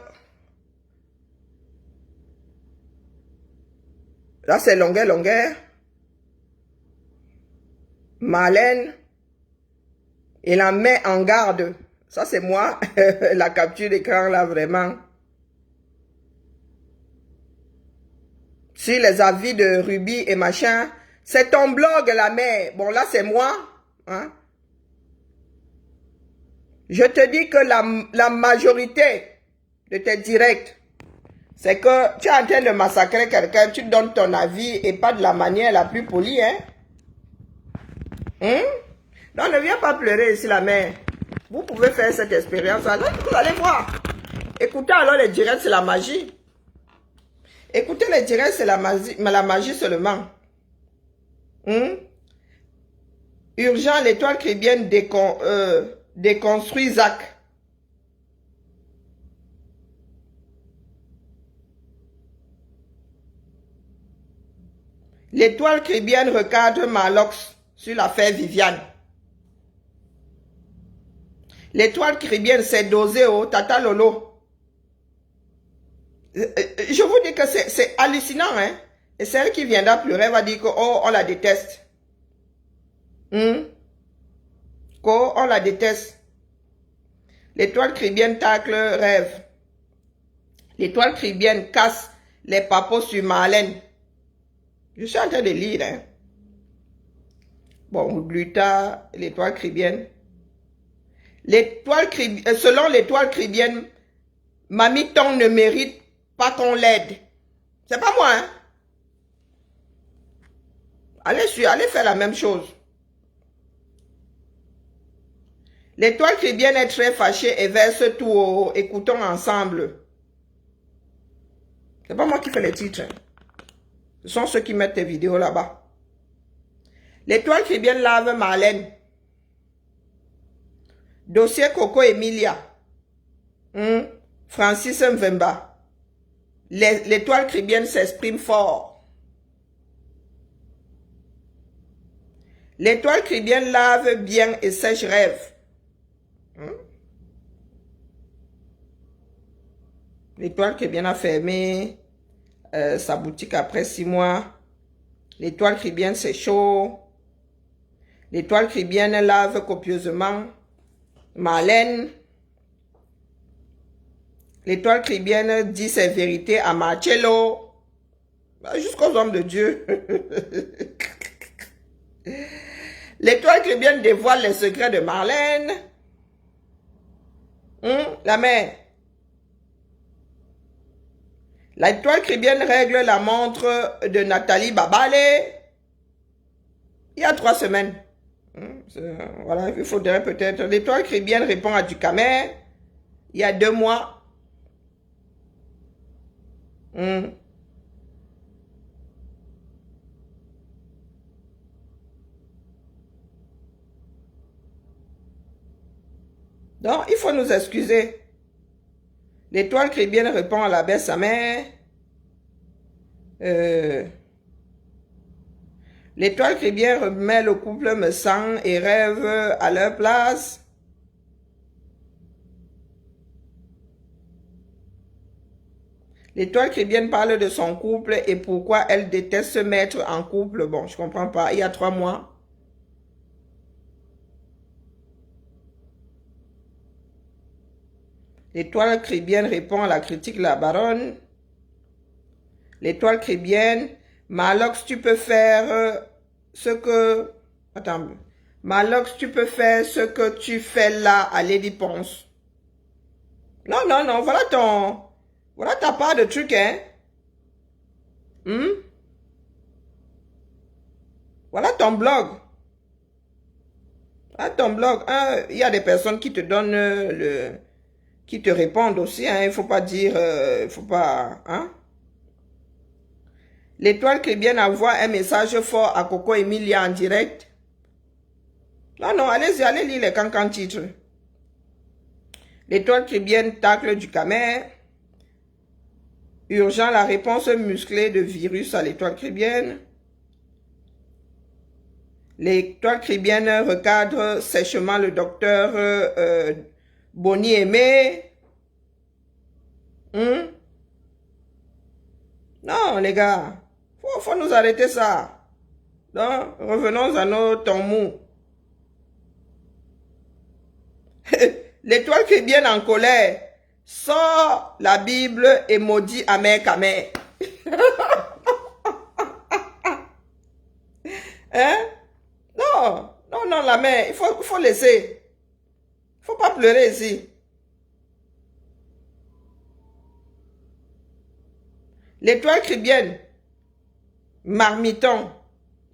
Là, c'est longueur. Marlène. Et la met en garde. Ça, c'est moi. La capture d'écran, là, vraiment. Sur les avis de Ruby et machin. C'est ton blog, la mère. Bon, là, c'est moi. Hein? Je te dis que la majorité de tes directs, c'est que tu es en train de massacrer quelqu'un, tu donnes ton avis et pas de la manière la plus polie, hein? Non, ne viens pas pleurer ici, la mère. Vous pouvez faire cette expérience. Alors, vous allez voir. Écoutez alors les directs, c'est la magie. Écoutez les directs, c'est la magie seulement. Urgent, l'étoile caribéenne déconstruit Zach. L'étoile caribéenne recadre Marlox sur l'affaire Viviane. L'étoile caribéenne s'est dosée au Tata Lolo. Je vous dis que c'est hallucinant, hein. Et celle qui viendra pleurer va dire que, oh, on la déteste. On la déteste. L'étoile caribéenne tacle rêve. L'étoile caribéenne casse les papos sur Marlène. Je suis en train de lire, hein. Bon, Gluta, l'étoile caribéenne. Selon l'étoile caribéenne, Mamie Tong ne mérite pas qu'on l'aide. C'est pas moi, hein. Allez faire la même chose. L'étoile caribéenne est très fâchée et verse tout. Écoutons ensemble. C'est pas moi qui fais les titres. Hein. Ce sont ceux qui mettent tes vidéos là-bas. L'étoile caribéenne lave Marlène. Dossier Coco Emilia. Francis Mvemba. L'étoile caribéenne s'exprime fort. L'étoile caribéenne lave bien et sèche rêve. L'étoile chrétienne a fermé sa boutique après 6 mois. L'étoile chrétienne, c'est chaud. L'étoile chrétienne lave copieusement. Marlène. L'étoile chrétienne dit ses vérités à Marcello. Jusqu'aux hommes de Dieu. L'étoile chrétienne dévoile les secrets de Marlène. La mère. L'étoile chrétienne règle la montre de Nathalie Babale. Il y a 3 semaines. Voilà, il faudrait peut-être. L'étoile chrétienne répond à Ducamer. Il y a 2 mois. Donc, il faut nous excuser. L'étoile chrétienne répond à l'abbé sa mère. L'étoile chrétienne remet le couple me sent et rêve à leur place. L'étoile chrétienne parle de son couple et pourquoi elle déteste se mettre en couple. Bon, je comprends pas. Il y a 3 mois. L'étoile chrétienne répond à la critique de la baronne. L'étoile chrétienne, Malox, tu peux faire ce que... Attends. Malox, tu peux faire ce que tu fais là à Lady Ponce. Non, non, non, voilà ton... Voilà ta part de truc, hein. Voilà ton blog. Voilà ton blog. Il y a des personnes qui te donnent qui te répondent aussi, hein. Il ne faut pas dire... il faut pas... Hein. L'étoile chrétienne envoie un message fort à Coco Emilia en direct. Non, non, allez-y, allez lire les cancans titres. L'étoile chrétienne tacle du Camer. Urgent, la réponse musclée de virus à l'étoile chrétienne. L'étoile chrétienne recadre sèchement le docteur Bonnie Aimé. Non, les gars, faut nous arrêter ça. Donc, revenons à nos temps mous. L'étoile chrétienne en colère sort la Bible et maudit Amer Kamer. Hein? Non, non, non, la mère, il faut laisser. Il ne faut pas pleurer ici. L'étoile chrétienne, marmiton.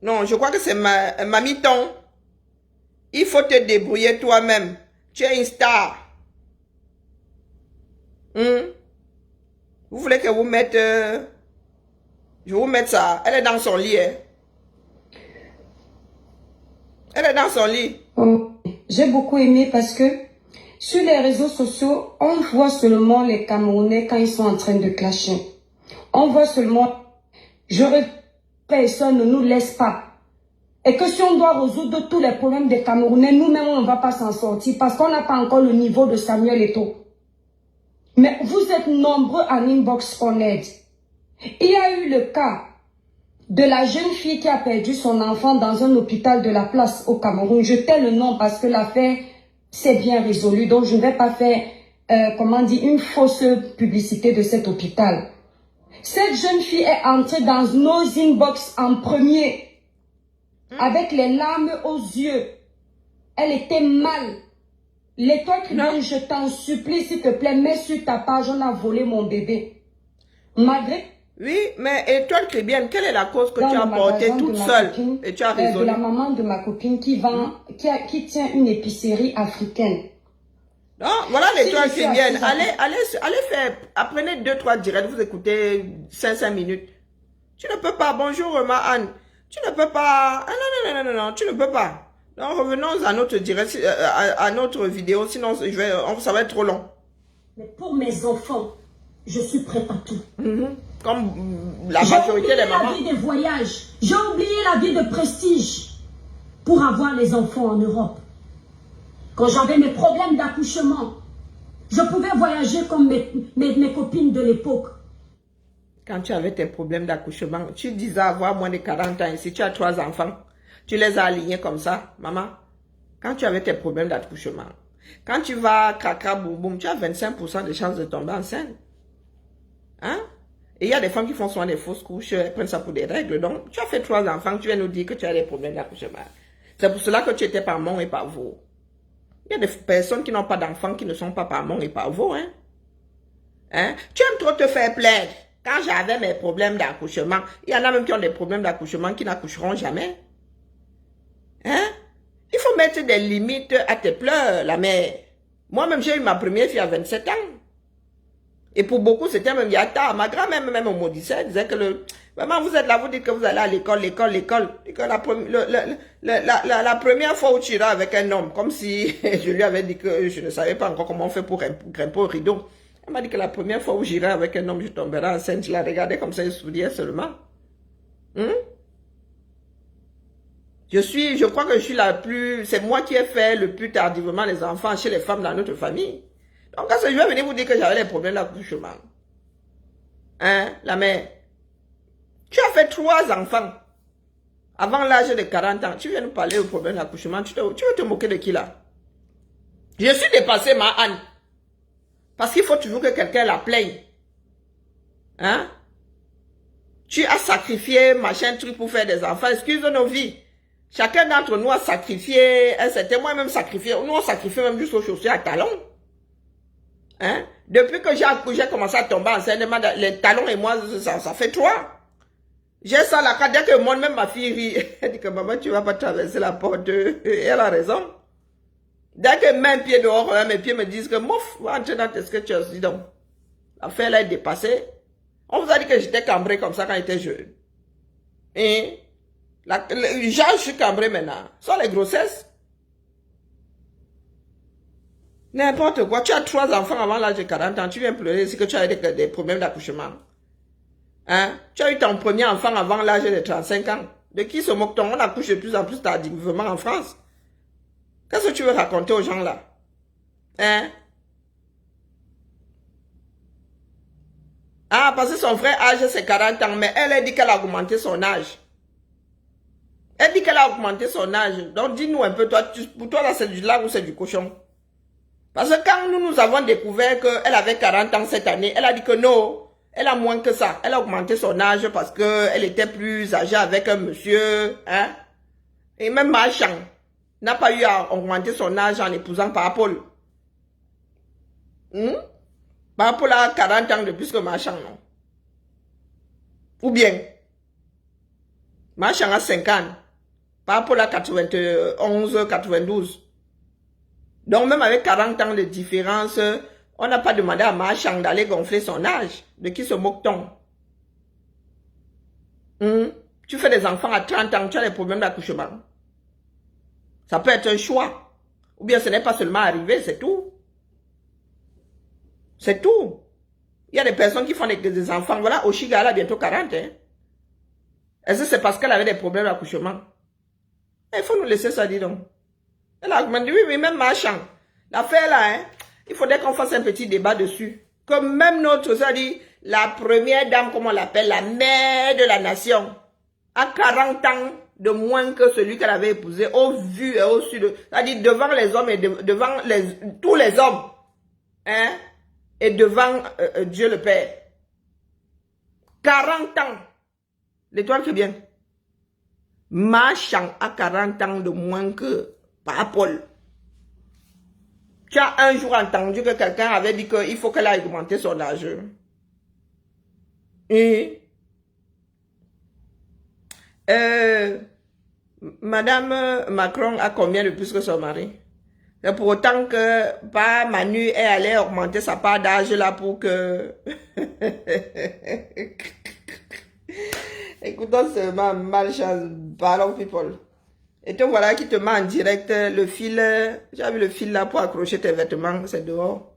Non, je crois que c'est mamiton. Il faut te débrouiller toi-même. Tu es une star. Vous voulez que vous mette... je vous mette ça. Elle est dans son lit. Hein? Elle est dans son lit. Oh, j'ai beaucoup aimé parce que sur les réseaux sociaux, on voit seulement les Camerounais quand ils sont en train de clasher. On voit seulement, personne ne nous laisse pas. Et que si on doit résoudre tous les problèmes des Camerounais, nous-mêmes, on ne va pas s'en sortir parce qu'on n'a pas encore le niveau de Samuel Eto'o. Mais vous êtes nombreux en inbox en aide. Il y a eu le cas de la jeune fille qui a perdu son enfant dans un hôpital de la place au Cameroun. Je tais le nom parce que l'affaire s'est bien résolue. Donc, je ne vais pas faire, une fausse publicité de cet hôpital. Cette jeune fille est entrée dans nos inbox en premier, avec les larmes aux yeux. Elle était mal. L'étoile chrétienne, je t'en supplie, s'il te plaît, mets sur ta page, on a volé mon bébé. Malgré... Oui, mais étoile chrétienne, quelle est la cause que tu as portée toute seule et tu as résolu? De la maman de ma copine qui vend, qui tient une épicerie africaine. Non, voilà l'étoile chrétienne. Allez faire, apprenez 2-3 directs, vous écoutez 5 minutes. Tu ne peux pas, bonjour Anne. Tu ne peux pas, non, tu ne peux pas. Donc revenons à notre direct, à notre vidéo, sinon ça va être trop long. Mais pour mes enfants, je suis prête à tout. Comme la majorité des mamans. J'ai oublié la vie de voyage. J'ai oublié la vie de prestige pour avoir les enfants en Europe. Quand j'avais mes problèmes d'accouchement, je pouvais voyager comme mes copines de l'époque. Quand tu avais tes problèmes d'accouchement, tu disais avoir moins de 40 ans. Et si tu as 3 enfants, tu les as alignés comme ça, maman. Quand tu avais tes problèmes d'accouchement, quand tu vas caca boum boum, tu as 25% de chances de tomber enceinte. Hein? Et il y a des femmes qui font souvent des fausses couches, elles prennent ça pour des règles. Donc, tu as fait 3 enfants, tu viens nous dire que tu as des problèmes d'accouchement. C'est pour cela que tu étais par mon et par vous. Il y a des personnes qui n'ont pas d'enfants qui ne sont pas par mon et par vous. Hein? Hein? Tu aimes trop te faire plaindre. Quand j'avais mes problèmes d'accouchement, il y en a même qui ont des problèmes d'accouchement qui n'accoucheront jamais. Hein? Il faut mettre des limites à tes pleurs, la mère. Moi-même, j'ai eu ma première fille à 27 ans. Et pour beaucoup, c'était même il y a tard. Ma grand-mère même au maudissait, elle disait que maman, vous êtes là, vous dites que vous allez à l'école. La première fois où tu iras avec un homme, comme si je lui avais dit que je ne savais pas encore comment on fait pour grimper au rideau. Elle m'a dit que la première fois où j'irai avec un homme, je tomberai enceinte. Je la regardais comme ça, je souriais seulement. Je crois que je suis la plus... C'est moi qui ai fait le plus tardivement les enfants chez les femmes dans notre famille. Donc, quand je vais venir vous dire que j'avais des problèmes d'accouchement. Hein, la mère? Tu as fait 3 enfants. Avant l'âge de 40 ans. Tu viens nous parler de problème d'accouchement. Tu veux te moquer de qui là? Je suis dépassée, ma Anne. Parce qu'il faut toujours que quelqu'un la plaigne. Hein? Tu as sacrifié machin truc pour faire des enfants. Excuse nos vies. Chacun d'entre nous a sacrifié. C'était moi-même sacrifié. Nous on sacrifié même juste aux chaussures à talons. Hein? Depuis que j'ai commencé à tomber enceinte, les talons et moi, ça fait 3. J'ai ça là, dès que moi, même ma fille rit, elle dit que maman, tu vas pas traverser la porte. Et elle a raison. Dès que mes pieds dehors, mes pieds me disent que mouf, va entrer dans tes sketchers, dis donc. L'affaire là est dépassée. On vous a dit que j'étais cambrée comme ça quand j'étais jeune. Et je suis cambrée maintenant. Ce sont les grossesses. N'importe quoi. Tu as 3 enfants avant l'âge de 40 ans. Tu viens pleurer si que tu as des problèmes d'accouchement. Hein? Tu as eu ton premier enfant avant l'âge de 35 ans. De qui se moque-t-on? On accouche de plus en plus tardivement en France. Qu'est-ce que tu veux raconter aux gens là? Hein? Ah, parce que son frère âge c'est 40 ans, mais elle a dit qu'elle a augmenté son âge. Elle dit qu'elle a augmenté son âge. Donc dis-nous un peu, toi, pour toi là c'est du lard ou c'est du cochon? Parce que quand nous avons découvert qu'elle avait 40 ans cette année, elle a dit que non, elle a moins que ça. Elle a augmenté son âge parce qu'elle était plus âgée avec un monsieur. Hein? Et même Marchand n'a pas eu à augmenter son âge en épousant Parapol. Parapol a 40 ans de plus que Marchand, non? Ou bien, Marchand a 50. Parapol a 91, 92. Donc même avec 40 ans de différence, on n'a pas demandé à Marchand d'aller gonfler son âge. De qui se moque-t-on? Tu fais des enfants à 30 ans, tu as des problèmes d'accouchement. Ça peut être un choix. Ou bien ce n'est pas seulement arrivé, c'est tout. C'est tout. Il y a des personnes qui font des enfants. Voilà, Oshiga, elle a bientôt 40. Hein. Est-ce que c'est parce qu'elle avait des problèmes d'accouchement? Il faut nous laisser ça, dis donc. Elle a augmenté, oui, même Marchand. L'affaire là, hein, il faudrait qu'on fasse un petit débat dessus. Comme même notre, ça dit, la première dame, comme on l'appelle, la mère de la nation, a 40 ans de moins que celui qu'elle avait épousé, au vu et au su de, c'est-à-dire devant les hommes et devant tous les hommes, hein, et devant Dieu le Père. 40 ans. L'étoile qui est bien. Marchand a 40 ans de moins que Paul. Tu as un jour entendu que quelqu'un avait dit qu'il faut qu'elle ait augmenté son âge. Et Madame Macron a combien de plus que son mari? C'est pour autant que pas Manu est allé augmenter sa part d'âge là pour que... Écoutons seulement malchance, parlons people. Et te voilà qui te met en direct le fil. J'ai vu le fil là pour accrocher tes vêtements, c'est dehors.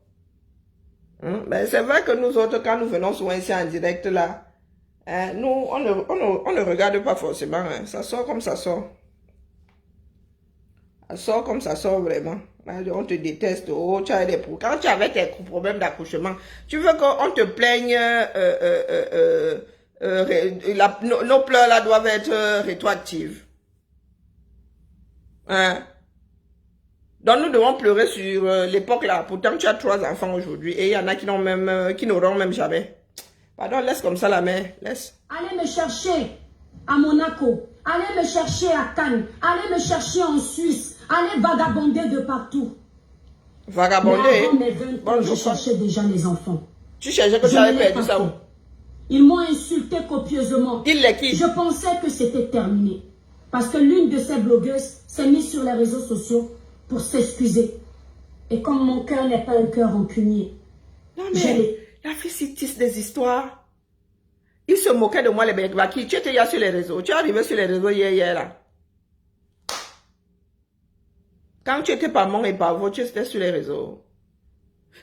Ben, c'est vrai que nous autres, quand nous venons souvent ici en direct là, hein, nous, on ne regarde pas forcément. Hein. Ça sort comme ça sort. Ça sort comme ça sort vraiment. On te déteste. Oh, tu as des problèmes. Quand tu avais tes problèmes d'accouchement, tu veux qu'on te plaigne. Nos pleurs là doivent être rétroactives. Hein? Donc nous devons pleurer sur l'époque là. Pourtant tu as 3 enfants aujourd'hui et il y en a qui n'ont même, qui n'auront même jamais. Pardon, laisse comme ça la mère. Laisse. Allez me chercher à Monaco. Allez me chercher à Cannes. Allez me chercher en Suisse. Allez vagabonder de partout. Vagabonder. Mais avant mes 20 ans, je cherchais déjà les enfants. Tu cherchais que tu avais perdu ça où? Ils m'ont insulté copieusement. Il les qui? Je pensais que c'était terminé. Parce que l'une de ces blogueuses s'est mise sur les réseaux sociaux pour s'excuser. Et comme mon cœur n'est pas un cœur rancunier, non mais la fille s'y tisse des histoires. Il se moquait de moi, les Bengbaki. Tu étais hier sur les réseaux. Tu es arrivé sur les réseaux hier là. Quand tu étais pas mon et pas vous, tu étais sur les réseaux.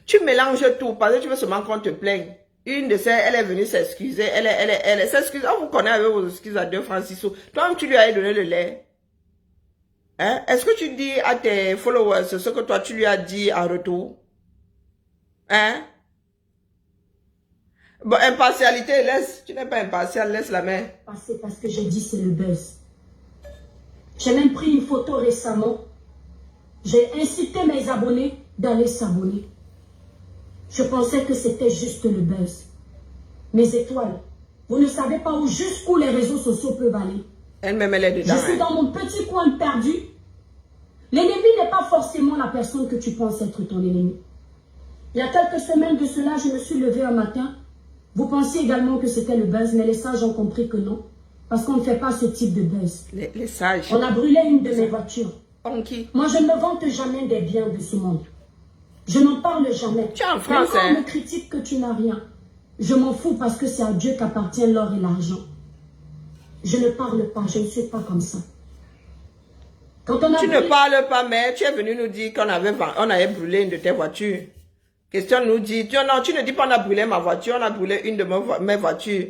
Tu mélanges tout parce que tu veux seulement qu'on te plaigne. Une de ces, elle est venue s'excuser. Elle s'excuse. On vous connaît avec vos excuses à 2 francs 6 sous. Toi, tu lui as donné le lait. Hein? Est-ce que tu dis à tes followers ce que toi, tu lui as dit en retour? Hein? Bon, impartialité, laisse. Tu n'es pas impartial, laisse la main. C'est parce que j'ai dit c'est le buzz. J'ai même pris une photo récemment. J'ai incité mes abonnés d'aller s'abonner. Je pensais que c'était juste le buzz. Mes étoiles, vous ne savez pas jusqu'où les réseaux sociaux peuvent aller. Elle-même, elle est dedans. Je suis dans mon petit coin perdu. L'ennemi n'est pas forcément la personne que tu penses être ton ennemi. Il y a quelques semaines de cela, je me suis levée un matin. Vous pensiez également que c'était le buzz, mais les sages ont compris que non. Parce qu'on ne fait pas ce type de buzz. Les sages. On a brûlé une de mes voitures. Qui? Moi, je ne vante jamais des biens de ce monde. Je n'en parle jamais. Tu es en France, même quand on hein? me critique que tu n'as rien, je m'en fous parce que c'est à Dieu qu'appartient l'or et l'argent. Je ne parle pas, je ne suis pas comme ça. Quand on a tu ne parles pas, mais tu es venu nous dire qu'on avait brûlé une de tes voitures. Question nous dit, non, tu ne dis pas on a brûlé ma voiture, on a brûlé une de mes voitures.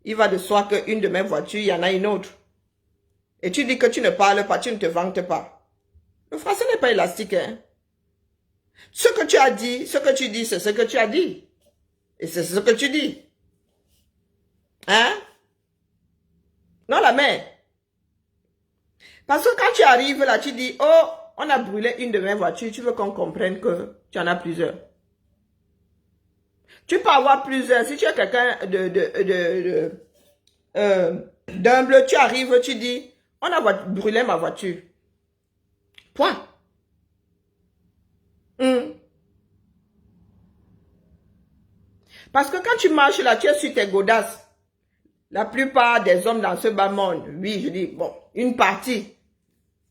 Il va de soi qu'une de mes voitures, il y en a une autre. Et tu dis que tu ne parles pas, tu ne te vantes pas. Le français n'est pas élastique, hein. Ce que tu as dit, ce que tu dis, c'est ce que tu as dit. Et c'est ce que tu dis. Hein? Non, la mère. Parce que quand tu arrives là, tu dis, oh, on a brûlé une de mes voitures, tu veux qu'on comprenne que tu en as plusieurs. Tu peux avoir plusieurs. Si tu es quelqu'un d'humble, tu arrives, tu dis, on a brûlé ma voiture. Point. Parce que quand tu marches là, tu es sur tes godasses. La plupart des hommes dans ce bas monde, oui, je dis, bon, une partie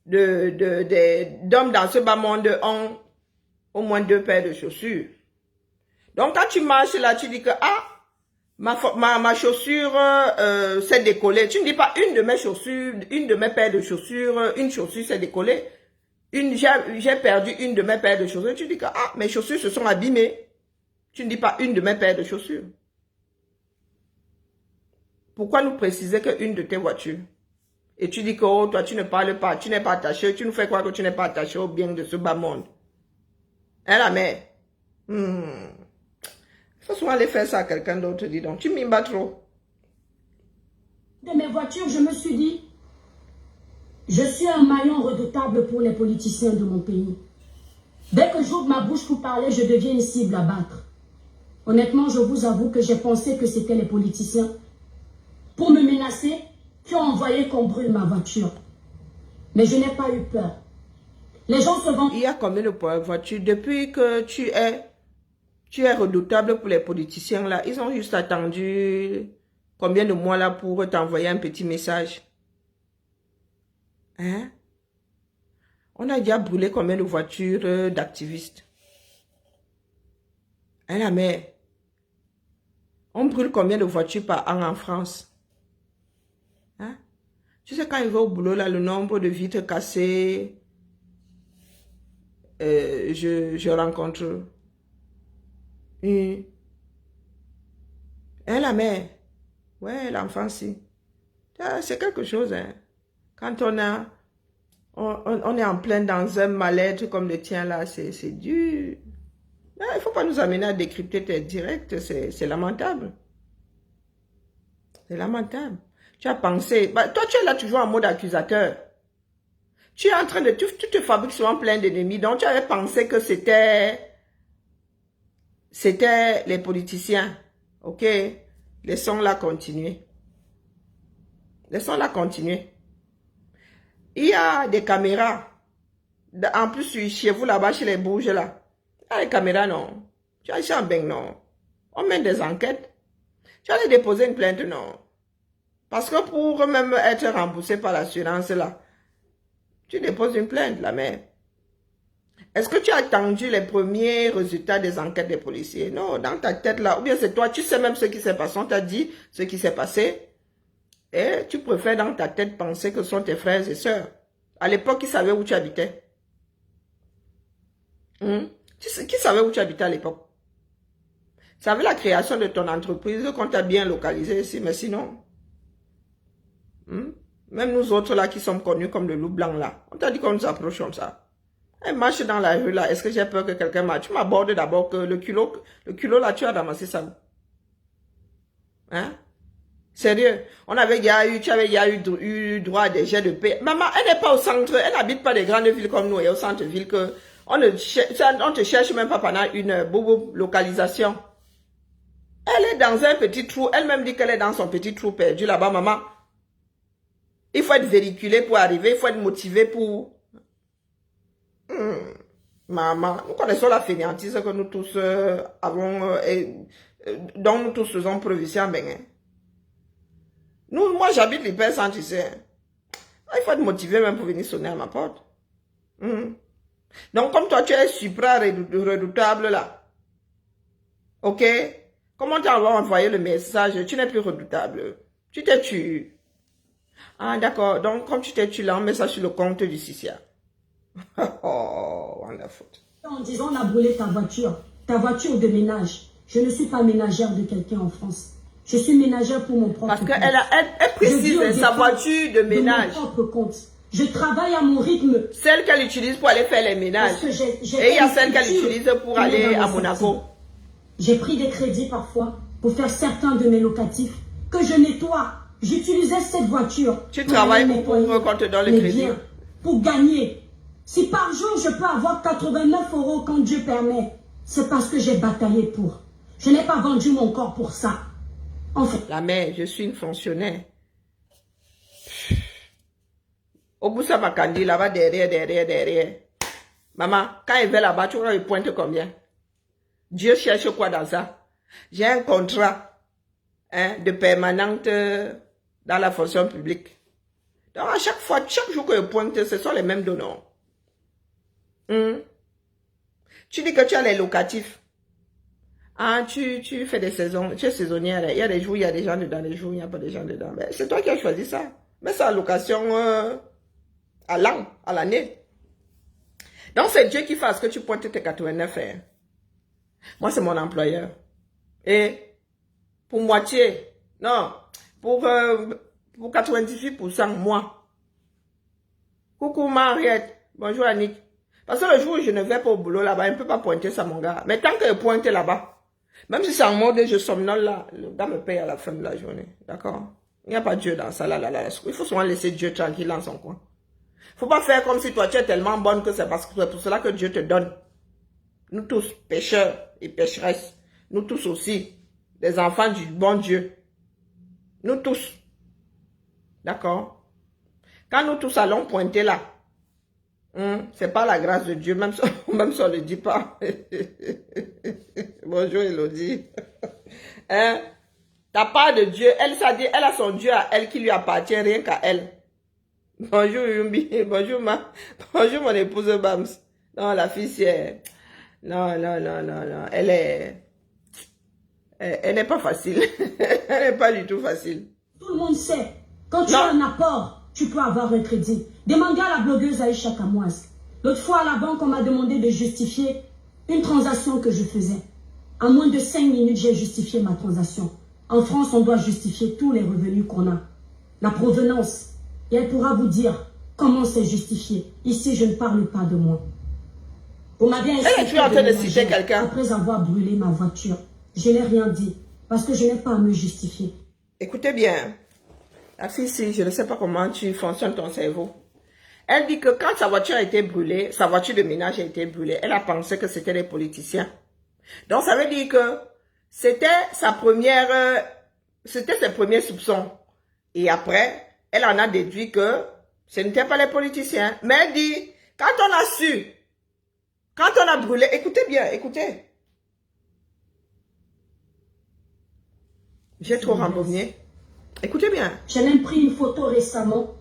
d'hommes dans ce bas monde ont au moins 2 paires de chaussures. Donc, quand tu marches là, tu dis que, ah, ma chaussure s'est décollée. Tu ne dis pas une de mes chaussures, une de mes paires de chaussures, une chaussure s'est décollée. J'ai perdu une de mes paires de chaussures. Tu dis que, ah, mes chaussures se sont abîmées. Tu ne dis pas une de mes paires de chaussures. Pourquoi nous préciser qu'une de tes voitures? Et tu dis que, oh, toi, tu ne parles pas, tu n'es pas attaché, tu nous fais croire que tu n'es pas attaché au bien de ce bas monde. Hein, la mère? Il faut souvent aller faire ça à quelqu'un d'autre, dis donc. Tu m'imbats trop. De mes voitures, je me suis dit, je suis un maillon redoutable pour les politiciens de mon pays. Dès que j'ouvre ma bouche pour parler, je deviens une cible à battre. Honnêtement, je vous avoue que j'ai pensé que c'était les politiciens, pour me menacer, qui ont envoyé qu'on brûle ma voiture. Mais je n'ai pas eu peur. Les gens se vendent. Il y a combien de voitures? Depuis que tu es redoutable pour les politiciens là, ils ont juste attendu combien de mois là pour t'envoyer un petit message? Hein? On a déjà brûlé combien de voitures d'activistes? Hein, la mère? On brûle combien de voitures par an en France? Hein? Tu sais, quand il va au boulot, là, le nombre de vitres cassées, je rencontre. Hein, la mère? Ouais, l'enfant, si. C'est quelque chose, hein. Quand on a On est en plein dans un mal-être comme le tien là, c'est dur. Il ne faut pas nous amener à décrypter tes directs, c'est lamentable. C'est lamentable. Tu as pensé, bah, toi tu es là toujours en mode accusateur. Tu es en train de, tu te fabriques souvent plein d'ennemis, donc tu avais pensé que c'était les politiciens. Ok? Laissons-la continuer. Laissons-la continuer. Il y a des caméras. En plus, chez vous là-bas, chez les Bourges là. Il y a des caméras, non. Tu as ici en Beng, non. On mène des enquêtes. Tu allais déposer une plainte, non. Parce que pour même être remboursé par l'assurance là, tu déposes une plainte, la mère. Est-ce que tu as attendu les premiers résultats des enquêtes des policiers? Non, dans ta tête là, ou bien c'est toi, tu sais même ce qui s'est passé, on t'a dit ce qui s'est passé. Et tu préfères dans ta tête penser que ce sont tes frères et sœurs. À l'époque, ils savaient où tu habitais. Qui savait où tu habitais à l'époque? Ça avait la création de ton entreprise qu'on t'a bien localisé ici, mais sinon... Même nous autres là qui sommes connus comme le loup blanc là, on t'a dit qu'on nous approche comme ça. Elle marche dans la rue là, est-ce que j'ai peur que quelqu'un marche? Tu m'abordes d'abord que le culot là, tu as ramassé ça où? Hein? Sérieux? Tu avais eu droit à des jets de paix. Maman, elle n'est pas au centre, elle n'habite pas des grandes villes comme nous et au centre-ville que on te cherche même pas pendant une localisation. Elle est dans un petit trou, elle-même dit qu'elle est dans son petit trou perdu là-bas, maman. Il faut être véhiculé pour arriver, il faut être motivé pour... Maman, nous connaissons la fainéantise que nous tous avons, dont nous tous faisons preuve ici en Bénin. Moi j'habite l'hyper-centre, tu sais. Il faut être motivé même pour venir sonner à ma porte. Donc comme toi tu es supra redoutable là. Ok? Comment tu vas envoyer le message? Tu n'es plus redoutable. Tu t'es tué. Ah, d'accord. Donc, comme tu t'es tué là, on met ça sur le compte du Sissia. Oh, wonderful. En disant, on a brûlé ta voiture de ménage. Je ne suis pas ménagère de quelqu'un en France. Je suis ménagère pour mon propre compte. Parce qu'elle précise sa voiture de ménage. De mon propre compte. Je travaille à mon rythme. Celle qu'elle utilise pour aller faire les ménages. Et il y a celle qu'elle utilise pour aller à Monaco. J'ai pris des crédits parfois pour faire certains de mes locatifs que je nettoie. J'utilisais cette voiture. Tu travailles pour qu'on te donne le crédit. Pour gagner. Si par jour je peux avoir 89 € quand Dieu permet, c'est parce que j'ai bataillé pour. Je n'ai pas vendu mon corps pour ça. En fait. La mère, je suis une fonctionnaire. Au bout ça m'a candidé là-bas, derrière. Maman, quand il va là-bas, tu vois, il pointe combien? Dieu cherche quoi dans ça? J'ai un contrat de permanente dans la fonction publique. Donc à chaque fois, chaque jour que je pointe, ce sont les mêmes donneurs. Tu dis que tu as les locatifs. Ah, tu fais des saisons, tu es saisonnière. Il y a des jours, il y a des gens dedans, des jours, il n'y a pas de gens dedans. C'est toi qui as choisi ça. Mais c'est en location à l'an, à l'année. Donc c'est Dieu qui fasse que tu pointes tes 89 heures. Moi, c'est mon employeur. Et pour moitié, non, pour 98%, moi. Coucou Mariette, bonjour Annick. Parce que le jour où je ne vais pas au boulot là-bas, il ne peut pas pointer ça, mon gars. Mais tant que je pointe là-bas, même si c'est en mode je somnole là, le gars me paye à la fin de la journée. D'accord? Il n'y a pas Dieu dans ça, là. Il faut souvent laisser Dieu tranquille dans son coin. Il ne faut pas faire comme si toi tu es tellement bonne que c'est parce que c'est pour cela que Dieu te donne. Nous tous, pécheurs et pécheresses, nous tous aussi, des enfants du bon Dieu. Nous tous. D'accord? Quand nous tous allons pointer là, c'est pas la grâce de Dieu, même si on ne le dit pas. Bonjour Elodie. Ta part de Dieu, elle a son Dieu à elle qui lui appartient, rien qu'à elle. Bonjour Yumbi, bonjour mon épouse Bams. Non, la fille c'est... Non, elle n'est pas facile. Elle n'est pas du tout facile. Tout le monde sait, quand tu as un apport, tu peux avoir un crédit. Demandez à la blogueuse Aïcha Kamoise. L'autre fois à la banque, on m'a demandé de justifier une transaction que je faisais. En moins de 5 minutes, j'ai justifié ma transaction. En France, on doit justifier tous les revenus qu'on a. La provenance. Et elle pourra vous dire Comment c'est justifié? Ici, je ne parle pas de moi. Vous m'avez insulté tu es en train de citer quelqu'un. après avoir brûlé ma voiture. Je n'ai rien dit parce que je n'ai pas à me justifier. Écoutez bien. La fille, si, je ne sais pas comment tu fonctionnes ton cerveau. Elle dit que quand sa voiture a été brûlée, sa voiture de ménage a été brûlée, elle a pensé que c'était les politiciens. Donc, ça veut dire que c'était ses premiers soupçons. Et après, elle en a déduit que ce n'était pas les politiciens. Mais elle dit, quand on a su, quand on a brûlé, écoutez bien, écoutez. J'ai trop rembobné. Écoutez bien. J'ai même pris une photo récemment.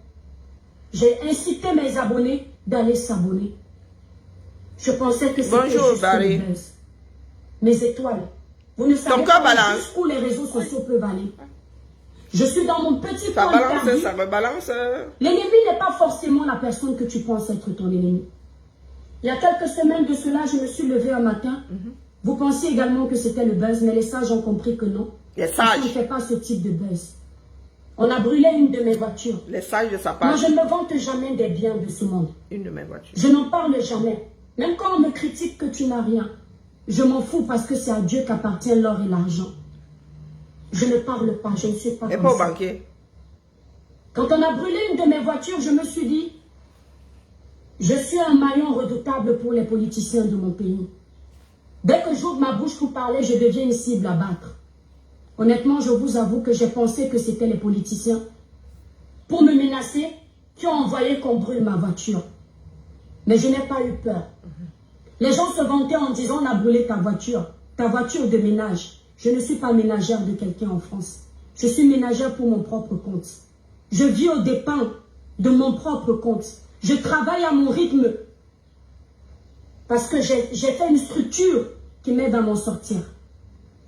J'ai incité mes abonnés d'aller s'abonner. Je pensais que c'était juste Barry. une buzz. Mes étoiles. Vous ne savez pas jusqu'où les réseaux sociaux peuvent aller. Je suis dans mon petit coin perdu. Ça rebalance. L'ennemi n'est pas forcément la personne que tu penses être ton ennemi. Il y a quelques semaines de cela, je me suis levée un matin. Vous pensiez également que c'était le buzz, mais les sages ont compris que non. Les sages. Je ne fais pas ce type de buzz. On a brûlé une de mes voitures. Les sages de sa part. Moi, je ne me vante jamais des biens de ce monde. Une de mes voitures. Je n'en parle jamais. Même quand on me critique que tu n'as rien, je m'en fous parce que c'est à Dieu qu'appartient l'or et l'argent. Je ne parle pas, je ne suis pas et comme pas au ça. banquier. Quand on a brûlé une de mes voitures, je me suis dit, je suis un maillon redoutable pour les politiciens de mon pays. Dès que j'ouvre ma bouche pour parler, je deviens une cible à battre. Honnêtement, je vous avoue que j'ai pensé que c'était les politiciens, pour me menacer, qui ont envoyé qu'on brûle ma voiture. Mais je n'ai pas eu peur. Les gens se vantaient en disant, on a brûlé ta voiture de ménage. Je ne suis pas ménagère de quelqu'un en France. Je suis ménagère pour mon propre compte. Je vis aux dépens de mon propre compte. Je travaille à mon rythme. Parce que j'ai fait une structure qui m'aide à m'en sortir.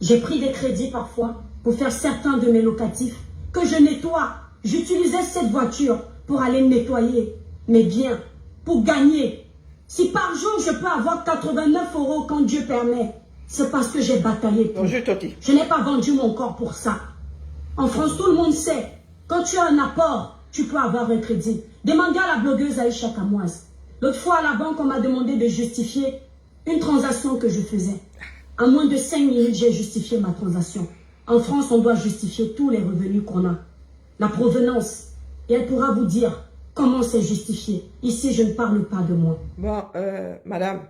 J'ai pris des crédits parfois pour faire certains de mes locatifs que je nettoie. J'utilisais cette voiture pour aller nettoyer mes biens, pour gagner. Si par jour je peux avoir 89 € quand Dieu permet, c'est parce que j'ai bataillé pour. Bonjour Toti. Je n'ai pas vendu mon corps pour ça. En France, tout le monde sait. Quand tu as un apport, tu peux avoir un crédit. Demandez à la blogueuse Aïcha Kamoise. L'autre fois à la banque, on m'a demandé de justifier une transaction que je faisais. En moins de 5 minutes, j'ai justifié ma transaction. En France, on doit justifier tous les revenus qu'on a. La provenance. Et elle pourra vous dire comment c'est justifié. Ici, je ne parle pas de moi. Bon, madame,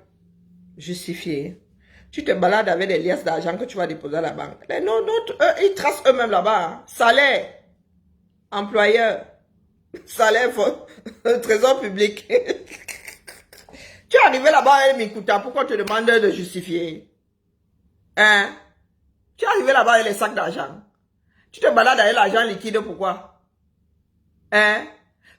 justifié. Tu te balades avec des liasses d'argent que tu vas déposer à la banque. Non, ils tracent eux-mêmes là-bas. Salaire, employeur, salaire, trésor public. Tu es arrivé là-bas avec Mikuta, pourquoi on te demande de justifier? Hein? Tu es arrivé là-bas avec les sacs d'argent. Tu te balades avec l'argent liquide, pourquoi? Hein?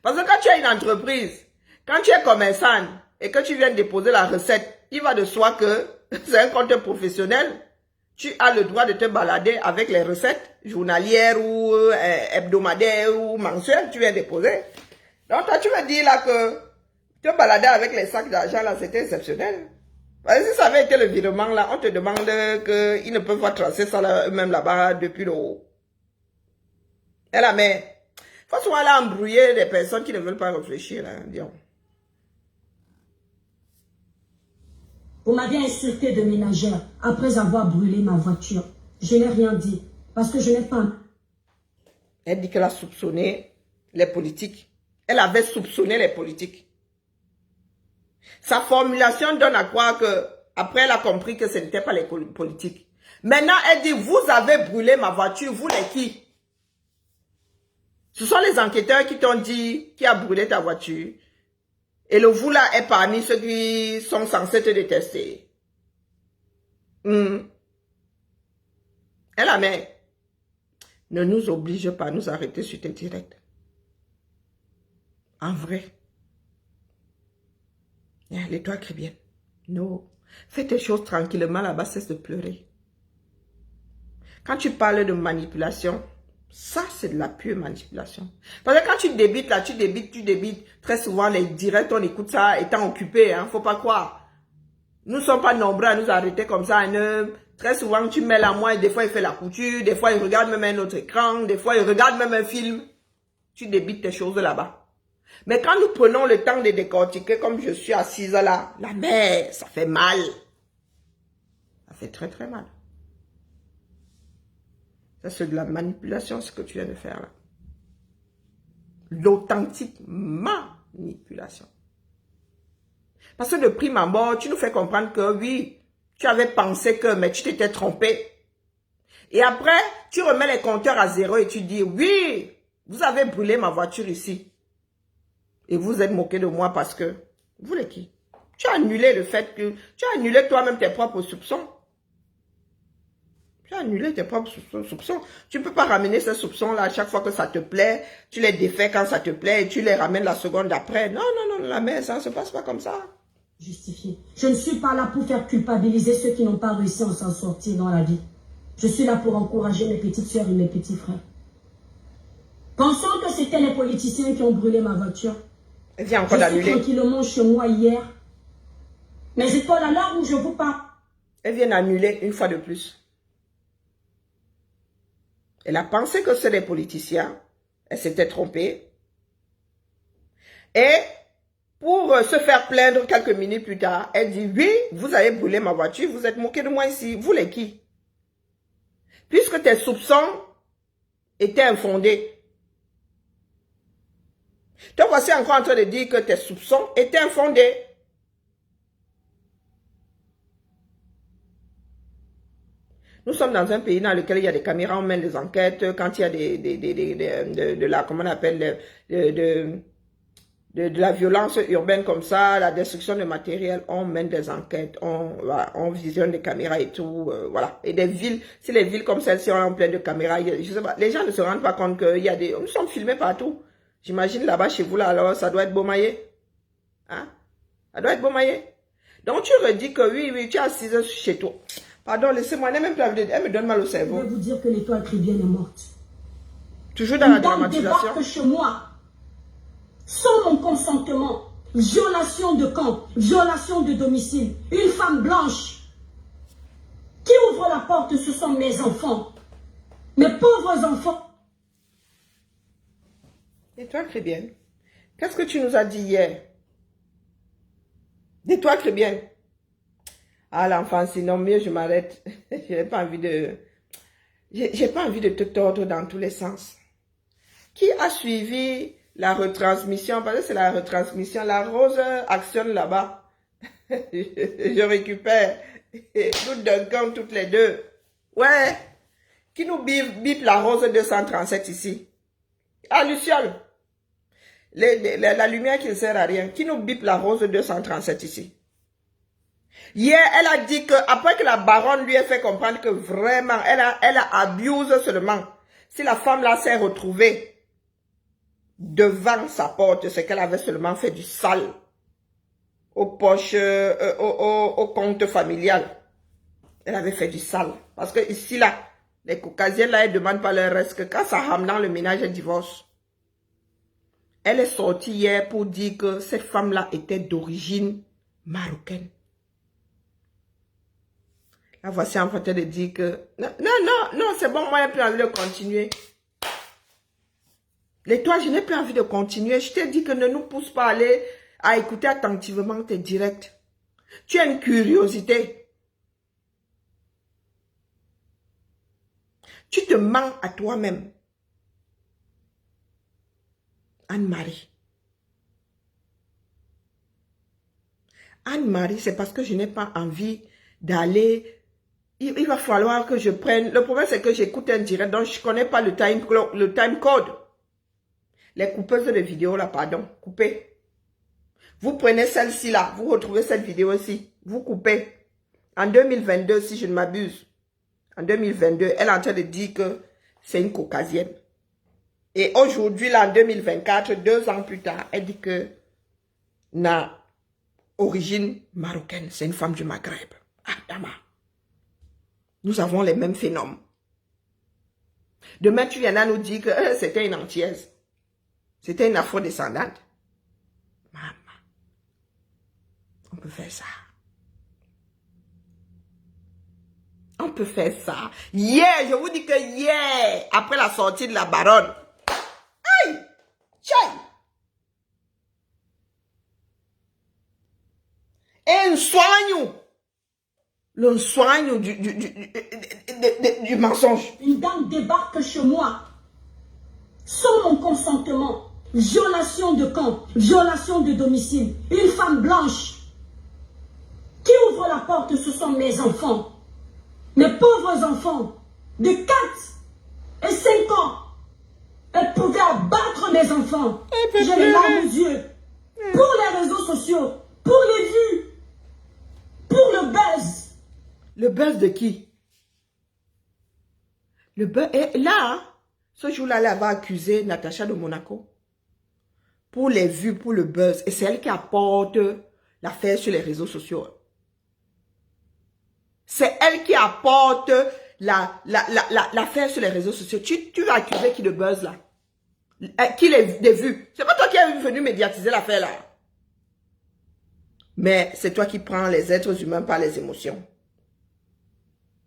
Parce que quand tu as une entreprise, quand tu es commerçant et que tu viens déposer la recette, il va de soi que c'est un compte professionnel. Tu as le droit de te balader avec les recettes journalières ou hebdomadaires ou mensuelles. Tu viens déposer. Donc toi, tu me dis là que te balader avec les sacs d'argent là, c'était exceptionnel. Parce que si ça avait été le virement là, on te demande qu'ils ne peuvent pas tracer ça là, eux-mêmes là-bas depuis le haut. Et là, mais faut souvent là embrouiller des personnes qui ne veulent pas réfléchir, hein, disons. Vous m'avez insulté de ménagère après avoir brûlé ma voiture. Je n'ai rien dit parce que je n'ai pas... Elle dit qu'elle a soupçonné les politiques. Elle avait soupçonné les politiques. Sa formulation donne à croire que, après elle a compris que ce n'était pas les politiques. Maintenant, elle dit, vous avez brûlé ma voiture, vous les qui? Ce sont les enquêteurs qui t'ont dit qui a brûlé ta voiture. Et le vous là est parmi ceux qui sont censés te détester. Elle a mais ne nous oblige pas à nous arrêter sur tes directs. En vrai. Les toi qui bien. Non. Fais tes choses tranquillement là-bas, cesse de pleurer. Quand tu parles de manipulation, ça c'est de la pure manipulation. Parce que quand tu débites là, tu débites. Très souvent les directs, on écoute ça étant occupé, hein, faut pas croire. Nous ne sommes pas nombreux à nous arrêter comme ça. Très souvent tu mets la main, des fois il fait la couture, des fois il regarde même un autre écran, des fois il regarde même un film. Tu débites tes choses là-bas. Mais quand nous prenons le temps de décortiquer, comme je suis assise là, la mère, ça fait mal. Ça fait très très mal. Ça, c'est de la manipulation, ce que tu viens de faire là. L'authentique manipulation. Parce que de prime abord, tu nous fais comprendre que oui, tu avais pensé que, mais tu t'étais trompé. Et après, tu remets les compteurs à zéro et tu dis, oui, vous avez brûlé ma voiture ici. Et vous êtes moqué de moi parce que, vous voulez qui? Tu as annulé le fait que, tu as annulé toi-même tes propres soupçons. Tu as annulé tes propres soupçons. Tu ne peux pas ramener ces soupçons-là à chaque fois que ça te plaît. Tu les défais quand ça te plaît et tu les ramènes la seconde d'après. Non, non, non, la mère, ça ne se passe pas comme ça. Justifié. Je ne suis pas là pour faire culpabiliser ceux qui n'ont pas réussi à s'en sortir dans la vie. Je suis là pour encourager mes petites soeurs et mes petits frères. Pensant que c'était les politiciens qui ont brûlé ma voiture. Elle vient encore d'annuler. Je suis tranquillement chez moi hier. Mes écoles à l'heure où je vous parle. Elle vient d'annuler une fois de plus. Elle a pensé que c'était des politiciens. Elle s'était trompée. Et pour se faire plaindre quelques minutes plus tard, elle dit, oui, vous avez brûlé ma voiture, vous êtes moqué de moi ici. Vous les qui? Puisque tes soupçons étaient infondés. Te voici encore en train de dire que tes soupçons étaient infondés. Nous sommes dans un pays dans lequel il y a des caméras, on mène des enquêtes. Quand il y a de la, comment on appelle, de la violence urbaine comme ça, la destruction de matériel, on mène des enquêtes, on visionne des caméras et tout, voilà. Et des villes, si les villes comme celle-ci ont plein de caméras, je sais pas, les gens ne se rendent pas compte qu'il y a des, nous sommes filmés partout. J'imagine là-bas chez vous là, alors ça doit être Beaumaillé. Hein? Ça doit être Beaumaillé. Donc tu redis que oui, oui, tu es assise chez toi. Pardon, laissez-moi, elle n'est même plus envie de... Elle me donne mal au cerveau. Je vais vous dire que l'étoile chrétienne est morte. Toujours dans la dramatisation. Débarque chez moi, sans mon consentement, violation de camp, violation de domicile, une femme blanche qui ouvre la porte, ce sont mes enfants, mes pauvres enfants. L'étoile chrétienne, qu'est-ce que tu nous as dit hier? L'étoile chrétienne. Ah, l'enfant, sinon mieux je m'arrête. J'ai pas envie de... J'ai pas envie de te tordre dans tous les sens. Qui a suivi la retransmission? Parce que c'est la retransmission. La Rose actionne là-bas. Je récupère. Nous Duncan toutes les deux. Ouais. Qui nous bip la Rose 237 ici? Ah, Luciole. La lumière qui ne sert à rien. Qui nous bip la Rose 237 ici? Hier, elle a dit que après que la baronne lui ait fait comprendre que vraiment, elle a abuse seulement. Si la femme là s'est retrouvée devant sa porte, c'est qu'elle avait seulement fait du sale aux poches, au compte familial. Elle avait fait du sale. Parce que ici là, les caucasiens là, elles ne demandent pas leur reste que quand ça rame dans le ménage, elles divorcent. Elle est sortie hier pour dire que cette femme là était d'origine marocaine. La voici en train de dire que... Non, c'est bon, moi, je n'ai plus envie de continuer. L'étoile, je n'ai plus envie de continuer. Je t'ai dit que ne nous pousse pas à aller à écouter attentivement tes directs. Tu as une curiosité. Tu te mens à toi-même. Anne-Marie. Anne-Marie, c'est parce que je n'ai pas envie d'aller... Il va falloir que je prenne... Le problème, c'est que j'écoute un direct, donc je ne connais pas le time code. Les coupeuses de vidéos, là, pardon, coupez. Vous prenez celle-ci, là, vous retrouvez cette vidéo-ci, vous coupez. En 2022, si je ne m'abuse, en 2022, elle est en train de dire que c'est une caucasienne. Et aujourd'hui, là, en 2024, 2 ans plus tard, elle dit que n'a origine marocaine, c'est une femme du Maghreb. Ah, Dama. Nous avons les mêmes phénomènes. Demain, tu viendras nous dire que c'était une antillaise. C'était une afro-descendante. Maman. On peut faire ça. On peut faire ça. Yeah, je vous dis que yeah, après la sortie de la baronne. Aïe! Tchaï! le soigne du mensonge. Une dame débarque chez moi sans mon consentement. Violation de camp, violation de domicile. Une femme blanche qui ouvre la porte, ce sont mes enfants. Mes pauvres enfants de 4 et 5 ans. Elle pouvait abattre mes enfants. J'ai les larmes aux yeux. Pour les réseaux sociaux, pour les vues, pour le buzz. Le buzz de qui? Le buzz. Et là, ce jour-là, elle va accuser Natacha de Monaco. Pour les vues, pour le buzz. Et c'est elle qui apporte l'affaire sur les réseaux sociaux. C'est elle qui apporte l'affaire sur les réseaux sociaux. Tu vas accuser qui de buzz là? Qui des vues? C'est pas toi qui es venu médiatiser l'affaire là. Mais c'est toi qui prends les êtres humains par les émotions.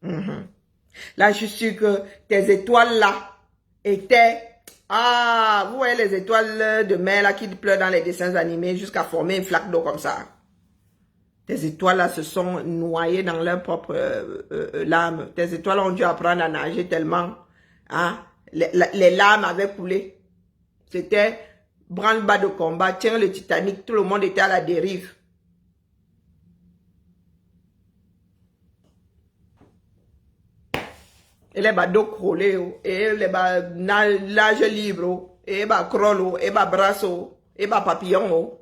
Là, je suis sûre que tes étoiles là étaient... Ah, vous voyez les étoiles de mer là qui pleurent dans les dessins animés jusqu'à former une flaque d'eau comme ça. Tes étoiles là se sont noyées dans leur propre larmes. Tes étoiles ont dû apprendre à nager tellement. Hein, les larmes avaient coulé. C'était branle-bas de combat. Tiens le Titanic, tout le monde était à la dérive. Et les bateaux crôlés, et les nage libre, et les crollo, et les brasso, et les papillons.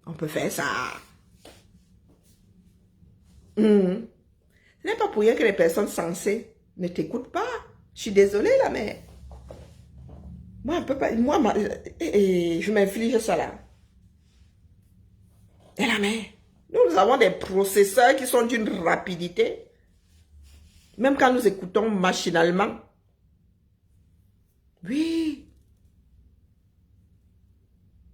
On peut faire ça. Ce n'est pas pour rien que les personnes sensées ne t'écoutent pas. Je suis désolée là, mais... Moi, je m'inflige ça là. Et là, mais... Nous avons des processeurs qui sont d'une rapidité. Même quand nous écoutons machinalement. Oui.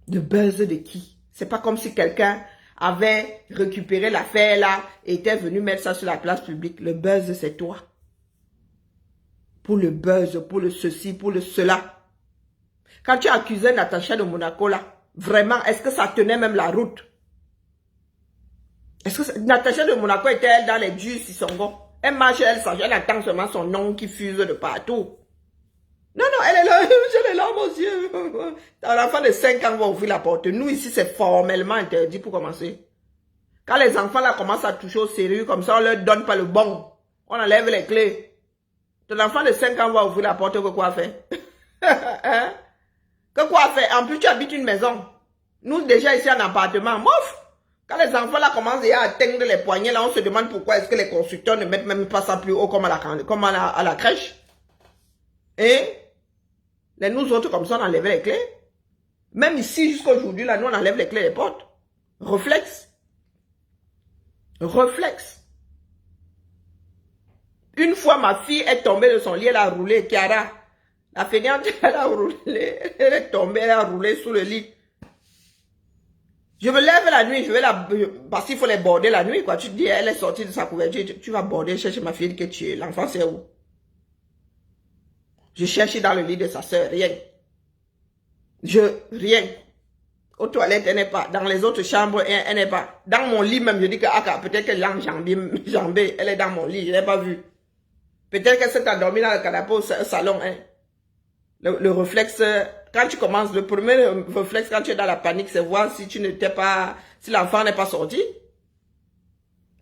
Le buzz de qui? C'est pas comme si quelqu'un avait récupéré l'affaire là et était venu mettre ça sur la place publique. Le buzz, c'est toi. Pour le buzz, pour le ceci, pour le cela. Quand tu accusais Natacha de Monaco là, vraiment, est-ce que ça tenait même la route? Est-ce que Natacha de Monaco était-elle dans les durs Sissongo? Elle marche, elle attend seulement son nom qui fuse de partout. Non, non, elle est là, j'ai les larmes aux yeux. L'enfant de 5 ans va ouvrir la porte. Nous, ici, c'est formellement interdit pour commencer. Quand les enfants là commencent à toucher au sérieux, comme ça, on leur donne pas le bon. On enlève les clés. Ton enfant de 5 ans va ouvrir la porte, que quoi faire? Hein? Que quoi faire? En plus, tu habites une maison. Nous, déjà ici, en appartement, mouf! Quand les enfants là commencent à atteindre les poignets, là, on se demande pourquoi est-ce que les constructeurs ne mettent même pas ça plus haut comme à la crèche. Et nous autres, comme ça, on enlève les clés. Même ici, jusqu'à aujourd'hui, là, nous, on enlève les clés des portes. Réflexe. Réflexe. Une fois, ma fille est tombée de son lit, elle a roulé. Chiara, la fainéante, elle a roulé. Elle est tombée, elle a roulé sous le lit. Je me lève la nuit, je vais la... Parce qu'il faut les border la nuit, quoi. Tu te dis, elle est sortie de sa couverture, tu vas border, chercher ma fille que tu es. L'enfant, c'est où? Je cherche dans le lit de sa soeur, rien. Rien. Aux toilettes, elle n'est pas. Dans les autres chambres, elle n'est pas. Dans mon lit même, je dis que peut-être qu'elle est enjambée, elle est dans mon lit, je ne l'ai pas vue. Peut-être qu'elle s'est endormie dans le canapé au salon, hein. Le réflexe... Quand tu commences, le premier réflexe quand tu es dans la panique, c'est voir si tu n'étais pas, si l'enfant n'est pas sorti.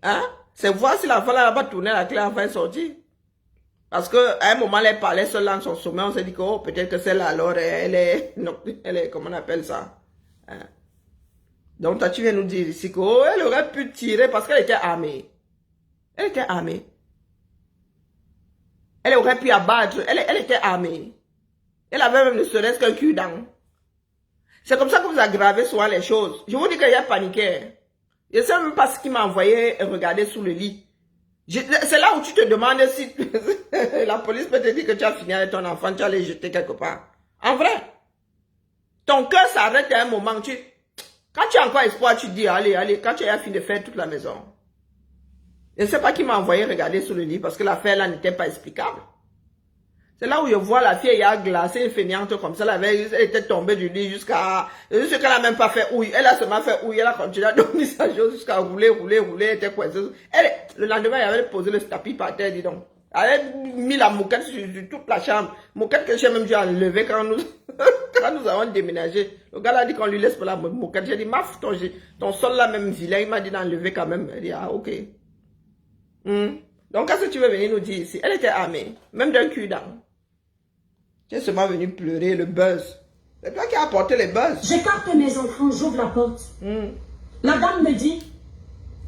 Hein? C'est voir si l'enfant n'a pas tourné la clé, l'enfant est sorti. Parce que à un moment, elle parlait seule dans son sommeil, on s'est dit que, oh, peut-être que celle-là, alors, elle est, comment on appelle ça? Hein? Donc, toi, tu viens nous dire ici que, oh, elle aurait pu tirer parce qu'elle était armée. Elle était armée. Elle aurait pu abattre, elle était armée. Elle avait même ne serait-ce qu'un cul-dent. C'est comme ça que vous aggravez souvent les choses. Je vous dis qu'il y a paniqué. Je ne sais même pas ce qui m'a envoyé regarder sous le lit. C'est là où tu te demandes si la police peut te dire que tu as fini avec ton enfant, tu as les jeter quelque part. En vrai, ton cœur s'arrête à un moment. Quand tu as encore espoir, tu te dis, allez, quand tu as fini de faire toute la maison. Je ne sais pas qui m'a envoyé regarder sous le lit parce que l'affaire là n'était pas explicable. C'est là où je vois la fille a glacé, fainéante comme ça. Elle était tombée du lit jusqu'à... Juste qu'elle n'a même pas fait ouille. Elle a seulement fait ouille. Elle a continué à dormir sa chose jusqu'à rouler. Elle était coincée. Le lendemain, elle avait posé le tapis par terre, dis donc. Elle avait mis la moquette sur toute la chambre. Moquette que j'ai même dû enlever quand nous, quand nous avons déménagé. Le gars a dit qu'on lui laisse pour la moquette. J'ai dit, maf, ton sol là même vilain. Il m'a dit d'enlever quand même. Elle dit, ah, ok. Donc, qu'est-ce que tu veux venir nous dire ici? Elle était armée. Même d'un cul-dent. Tu es seulement venu pleurer le buzz. C'est toi qui as apporté les buzz. J'écarte mes enfants, j'ouvre la porte. La dame me dit,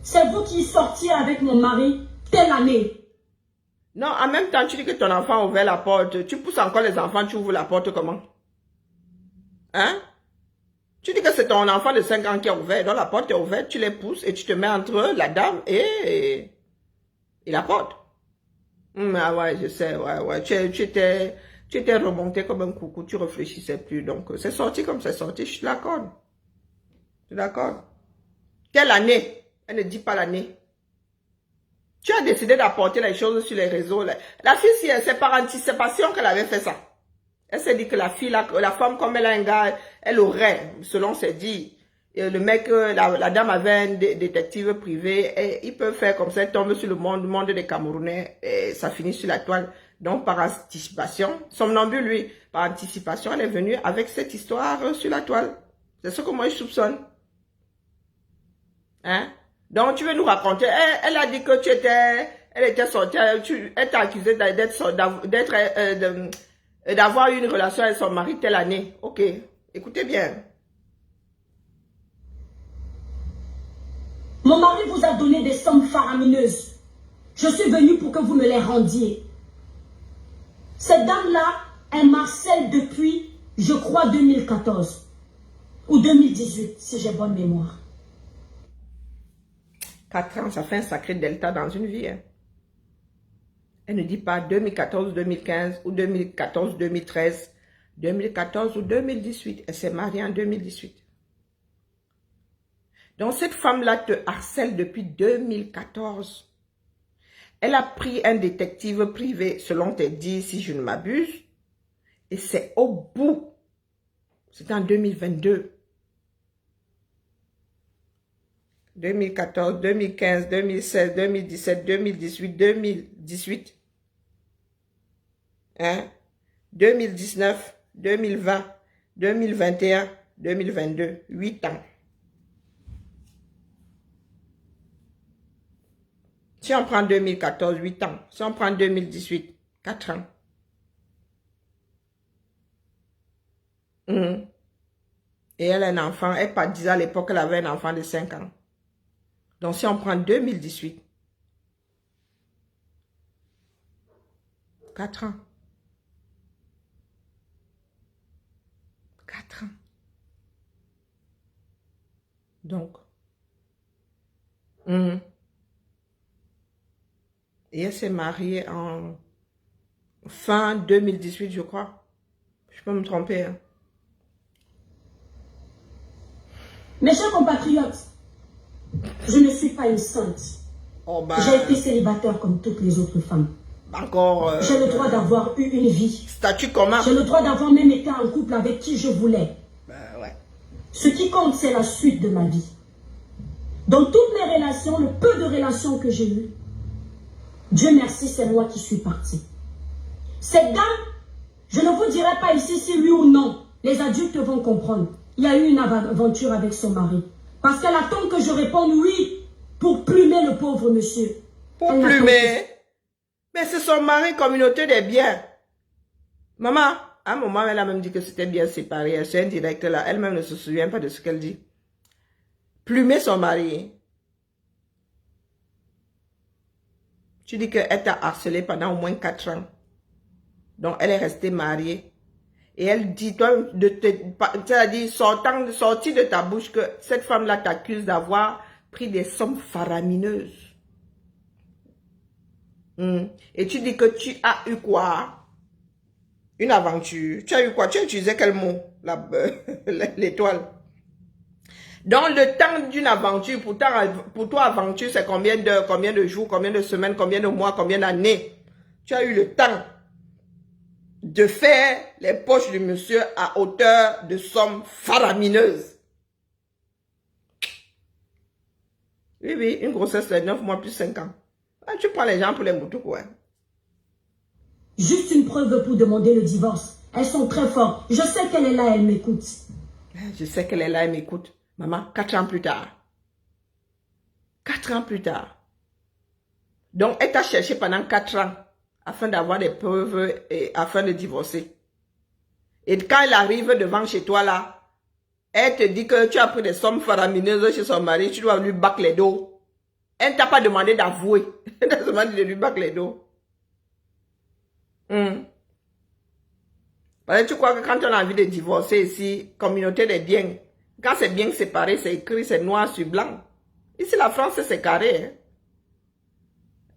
c'est vous qui sortiez avec mon mari telle année. Non, en même temps, tu dis que ton enfant a ouvert la porte. Tu pousses encore les enfants, tu ouvres la porte comment? Hein? Tu dis que c'est ton enfant de 5 ans qui a ouvert. Donc la porte est ouverte, tu les pousses et tu te mets entre la dame et la porte. Ah ouais, je sais, ouais. Tu étais remonté comme un coucou, tu réfléchissais plus. Donc, c'est sorti comme c'est sorti, je suis d'accord. Je suis d'accord. Quelle année? Elle ne dit pas l'année. Tu as décidé d'apporter les choses sur les réseaux. La fille, c'est par anticipation qu'elle avait fait ça. Elle s'est dit que la fille, la femme, comme elle a un gars, elle aurait, selon ses dires. Le mec, la dame avait un détective privé. Et il peut faire comme ça, elle tombe sur le monde des Camerounais. Et ça finit sur la toile. Donc, par anticipation, somnambule, lui, par anticipation, elle est venue avec cette histoire sur la toile. C'est ce que moi, je soupçonne. Hein? Donc, tu veux nous raconter, elle a dit que elle était sortie, elle t'a accusé d'avoir eu une relation avec son mari telle année. Ok, écoutez bien. Mon mari vous a donné des sommes faramineuses. Je suis venue pour que vous me les rendiez. Cette dame-là, elle m'harcèle depuis, je crois, 2014 ou 2018, si j'ai bonne mémoire. 4 ans, ça fait un sacré delta dans une vie. Hein. Elle ne dit pas 2014-2015 ou 2014-2013, 2014 ou 2018. Elle s'est mariée en 2018. Donc cette femme-là te harcèle depuis 2014. Elle a pris un détective privé, selon tes dires, si je ne m'abuse. Et c'est au bout. C'était en 2022. 2014, 2015, 2016, 2017, 2018, 2018. Hein? 2019, 2020, 2021, 2022. 8 ans. Si on prend 2014, 8 ans. Si on prend 2018, 4 ans. Et elle a un enfant. Elle pas disait à l'époque qu'elle avait un enfant de 5 ans. Donc si on prend 2018, 4 ans. 4 ans. Donc. Et elle s'est mariée en fin 2018, je crois. Je peux me tromper. Hein. Mes chers compatriotes, je ne suis pas une sainte. Oh ben, j'ai été célibataire comme toutes les autres femmes. Encore. J'ai le droit d'avoir eu une vie. Statut commun. J'ai le droit d'avoir même été en couple avec qui je voulais. Ben ouais. Ce qui compte, c'est la suite de ma vie. Dans toutes mes relations, le peu de relations que j'ai eues, Dieu merci, c'est moi qui suis partie. Cette dame, je ne vous dirai pas ici si oui ou non. Les adultes vont comprendre. Il y a eu une aventure avec son mari. Parce qu'elle attend que je réponde oui pour plumer le pauvre monsieur. Pour plumer? Mais c'est son mari, communauté des biens. Maman, à un moment, elle a même dit que c'était bien séparé. C'est indirect là. Elle-même ne se souvient pas de ce qu'elle dit. Plumer son mari. Tu dis qu'elle t'a harcelé pendant au moins 4 ans. Donc, elle est restée mariée. Et elle dit, toi, c'est-à-dire, sorti de ta bouche que cette femme-là t'accuse d'avoir pris des sommes faramineuses. Et tu dis que tu as eu quoi? Une aventure. Tu as eu quoi? Tu as utilisé quel mot? L'étoile. Dans le temps d'une aventure, pour toi, aventure, c'est combien de jours, combien de semaines, combien de mois, combien d'années? Tu as eu le temps. de faire les poches du monsieur à hauteur de sommes faramineuses. Oui, oui, une grossesse de 9 mois plus 5 ans. Ah, tu prends les gens pour les moutons, quoi. Juste une preuve pour demander le divorce. Elles sont très fortes. Je sais qu'elle est là, elle m'écoute. Je sais qu'elle est là, elle m'écoute. Maman, 4 ans plus tard. 4 ans plus tard. Donc, elle t'a cherché pendant 4 ans afin d'avoir des preuves et afin de divorcer. Et quand elle arrive devant chez toi là, elle te dit que tu as pris des sommes faramineuses chez son mari, tu dois lui battre les dos. Elle ne t'a pas demandé d'avouer. Elle t'a demandé de lui battre les dos. Parce que tu crois que quand on a envie de divorcer ici, communauté des biens, quand c'est bien séparé, c'est écrit, c'est noir sur blanc. Ici, la France, c'est carré.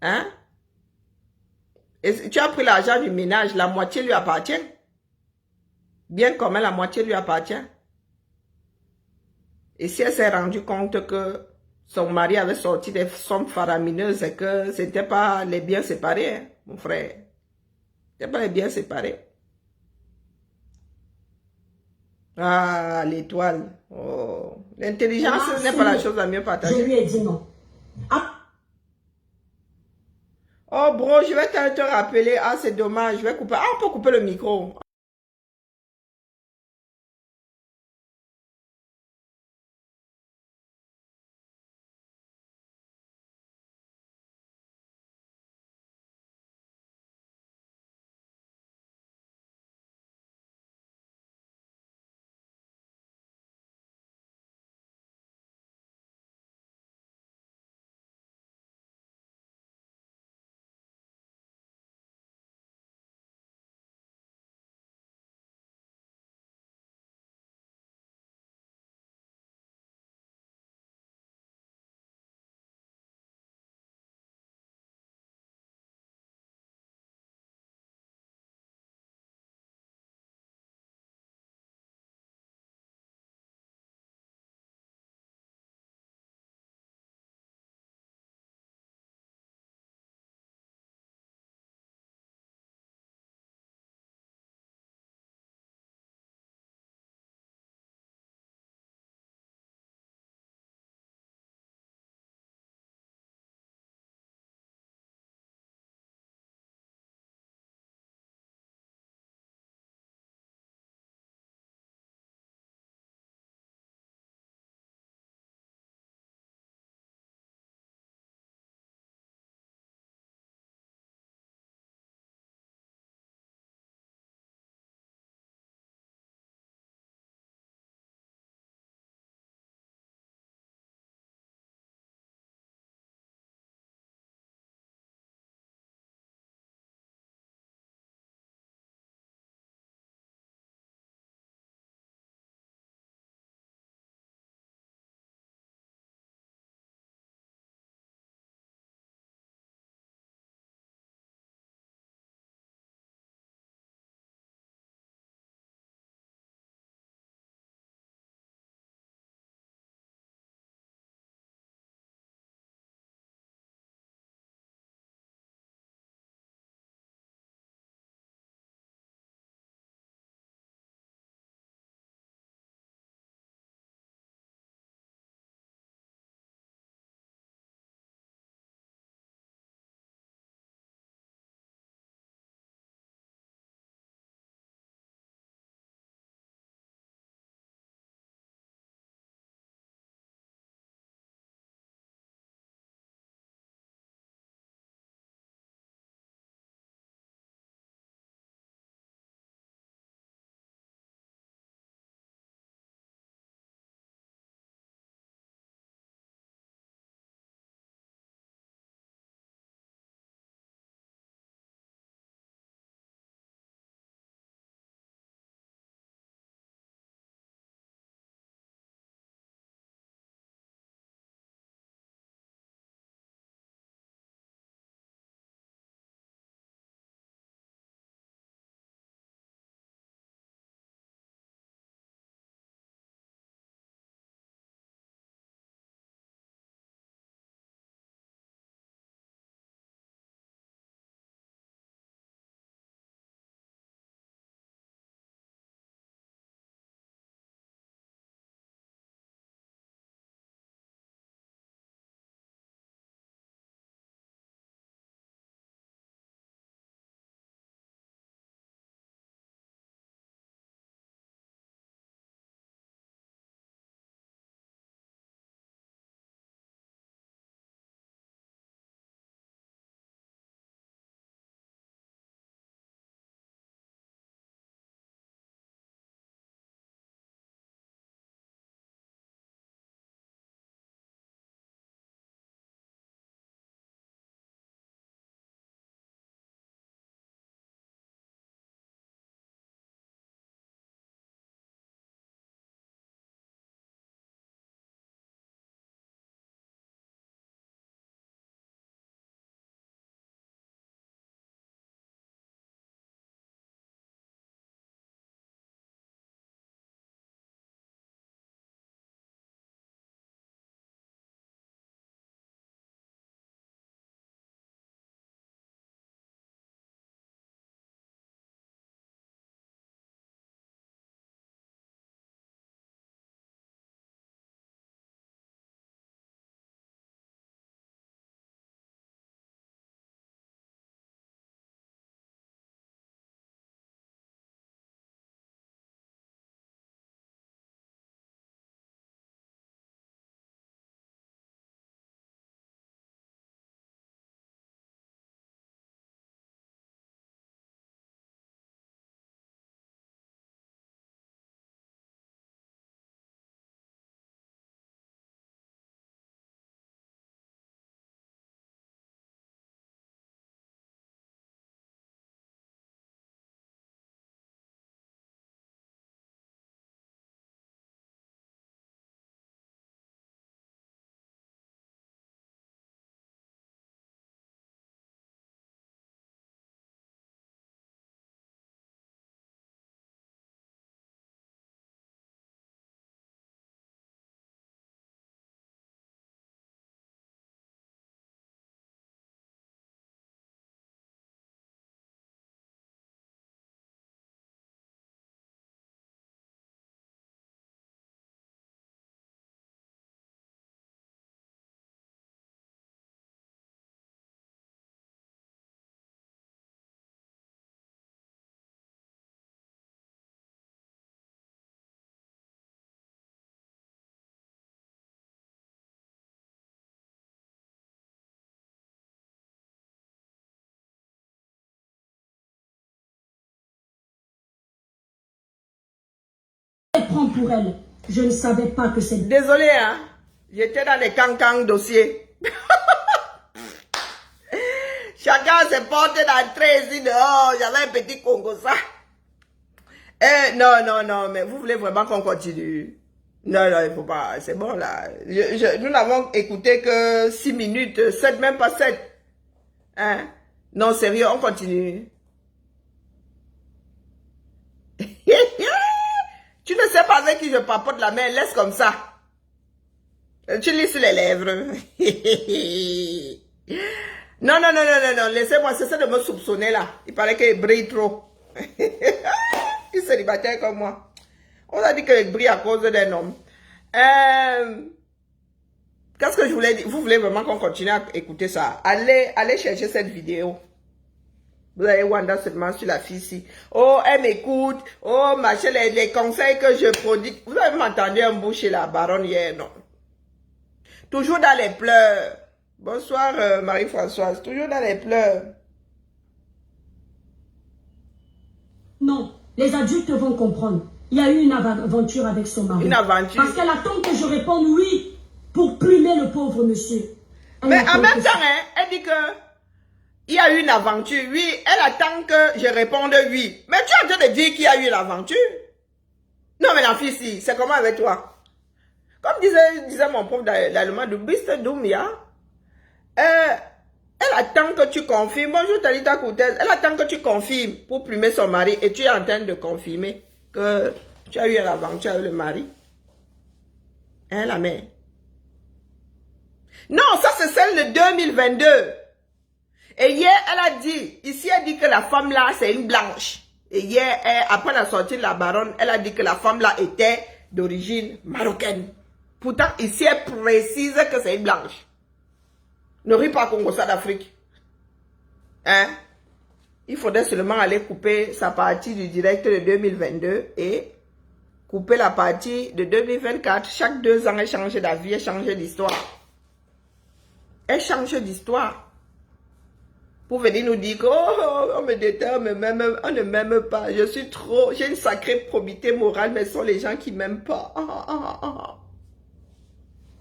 Hein? Et tu as pris l'argent du ménage, la moitié lui appartient. Bien commun, la moitié lui appartient. Et si elle s'est rendue compte que son mari avait sorti des sommes faramineuses et que ce n'était pas les biens séparés, hein, mon frère. Ce n'était pas les biens séparés. Ah, l'étoile. Oh. L'intelligence n'est pas la chose la mieux Je partagée. lui ai dit non. Ah, Oh, bro, je vais te rappeler. Ah, c'est dommage. Je vais couper. Ah, on peut couper le micro. pour elle. Je ne savais pas que c'est... Désolé, hein. J'étais dans les cancans dossiers. Chacun s'est porté d'entrée ici dehors. J'avais un petit Congo ça. Non, mais vous voulez vraiment qu'on continue? Non, il faut pas. C'est bon là. Nous n'avons écouté que 6 minutes, 7, même pas 7. Hein? Non, sérieux, on continue. Tu ne sais pas avec qui je papote la main, laisse comme ça. Tu lis sur les lèvres. Non, laissez-moi cesser de me soupçonner là. Il paraît qu'il brille trop. Il est célibataire comme moi. On a dit qu'il brille à cause d'un homme. Qu'est-ce que je voulais dire? Vous voulez vraiment qu'on continue à écouter ça? Allez chercher cette vidéo. Vous avez Wanda seulement sur la fille ici. Oh, elle m'écoute. Oh, machin, les conseils que je prodigue. Vous avez entendu un bout chez la baronne hier, non? Toujours dans les pleurs. Bonsoir, Marie-Françoise. Toujours dans les pleurs. Non, les adultes vont comprendre. Il y a eu une aventure avec son mari. Une aventure. Parce qu'elle attend que je réponde oui pour plumer le pauvre monsieur. Mais en même temps, hein, elle dit que il y a eu une aventure. Oui, elle attend que je réponde oui. Mais tu es en train de dire qu'il y a eu l'aventure? Non, mais la fille, si, c'est comment avec toi? Comme disait mon prof d'allemand, du bist Doumia, elle attend que tu confirmes. Bonjour Talita Koutez. Elle attend que tu confirmes pour plumer son mari et tu es en train de confirmer que tu as eu l'aventure avec le mari. Hein, la mère? Non, ça c'est celle de 2022. Et hier, elle a dit, ici elle dit que la femme là, c'est une blanche. Et hier, après la sortie de la baronne, elle a dit que la femme là était d'origine marocaine. Pourtant, ici, elle précise que c'est une blanche. Ne ris pas Congo ça d'Afrique. Hein? Il faudrait seulement aller couper sa partie du direct de 2022 et couper la partie de 2024. Chaque 2 ans, elle change d'avis, elle change d'histoire. Elle change d'histoire. Pour venir nous dire que oh, on me déterre, on ne m'aime pas. J'ai une sacrée probité morale, mais ce sont les gens qui ne m'aiment pas.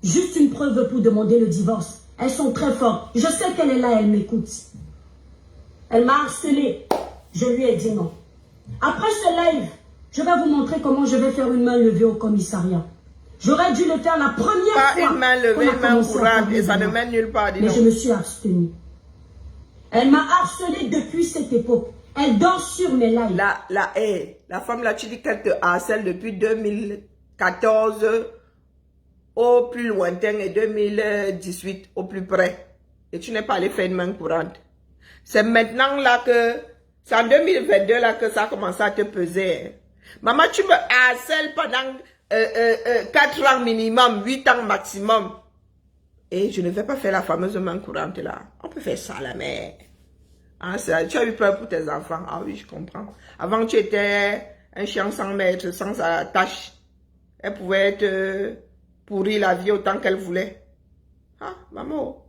Juste une preuve pour demander le divorce. Elles sont très fortes. Je sais qu'elle est là, elle m'écoute. Elle m'a harcelé. Je lui ai dit non. Après ce live, je vais vous montrer comment je vais faire une main levée au commissariat. J'aurais dû le faire la première fois. Pas une main levée, une main courante, et ça ne mène nulle part. Mais je me suis abstenue. Elle m'a harcelé depuis cette époque. Elle dort sur mes lives. La femme là, tu dis qu'elle te harcèle depuis 2014 au plus lointain et 2018 au plus près. Et tu n'es pas allé faire une main courante. C'est maintenant là que, c'est en 2022 là que ça a commencé à te peser. Maman, tu me harcèles pendant 4 ans minimum, 8 ans maximum. Et je ne vais pas faire la fameuse main courante là. On peut faire ça, la mère. Ah, tu as eu peur pour tes enfants. Ah oui, je comprends. Avant, tu étais un chien sans maître, sans sa tâche. Elle pouvait te pourrir la vie autant qu'elle voulait. Ah, maman.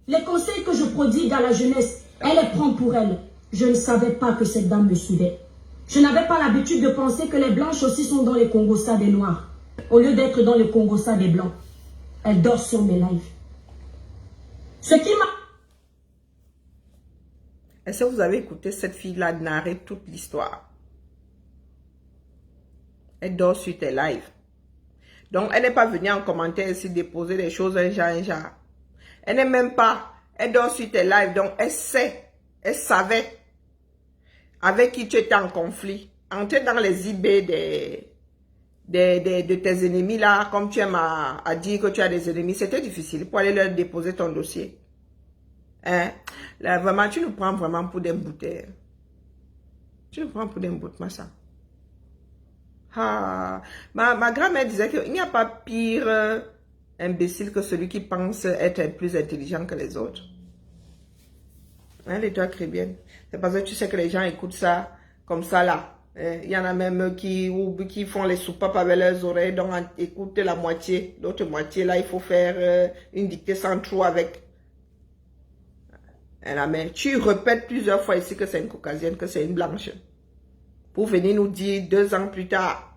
Les conseils que je prodigue à la jeunesse, elle les prend pour elle. Je ne savais pas que cette dame me suivait. Je n'avais pas l'habitude de penser que les blanches aussi sont dans les Congossas des noirs. Au lieu d'être dans les Congossas des blancs. Elle dort sur mes lives. Ce qui m'a... Est-ce que vous avez écouté cette fille-là narrer toute l'histoire? Elle dort sur tes lives. Donc, elle n'est pas venue en commentaire ici déposer des choses un genre. Elle n'est même pas... Elle dort sur tes lives. Donc, elle sait. Elle savait avec qui tu étais en conflit. Entrer dans les IB de tes ennemis là, comme tu aimes à dire que tu as des ennemis, c'était difficile pour aller leur déposer ton dossier. Hein? Là, vraiment, tu nous prends vraiment pour des bouteilles. Tu nous prends pour des bouteilles, ma ça. Ah, ma grand-mère disait qu'il n'y a pas pire imbécile que celui qui pense être plus intelligent que les autres. Hein, les toi chrétiennes. C'est parce que tu sais que les gens écoutent ça comme ça là. Il y en a même qui font les soupapes avec leurs oreilles, donc écoute la moitié. L'autre moitié là, il faut faire une dictée sans trou avec. Mais tu répètes plusieurs fois ici que c'est une caucasienne, que c'est une blanche. pour venir nous dire 2 ans plus tard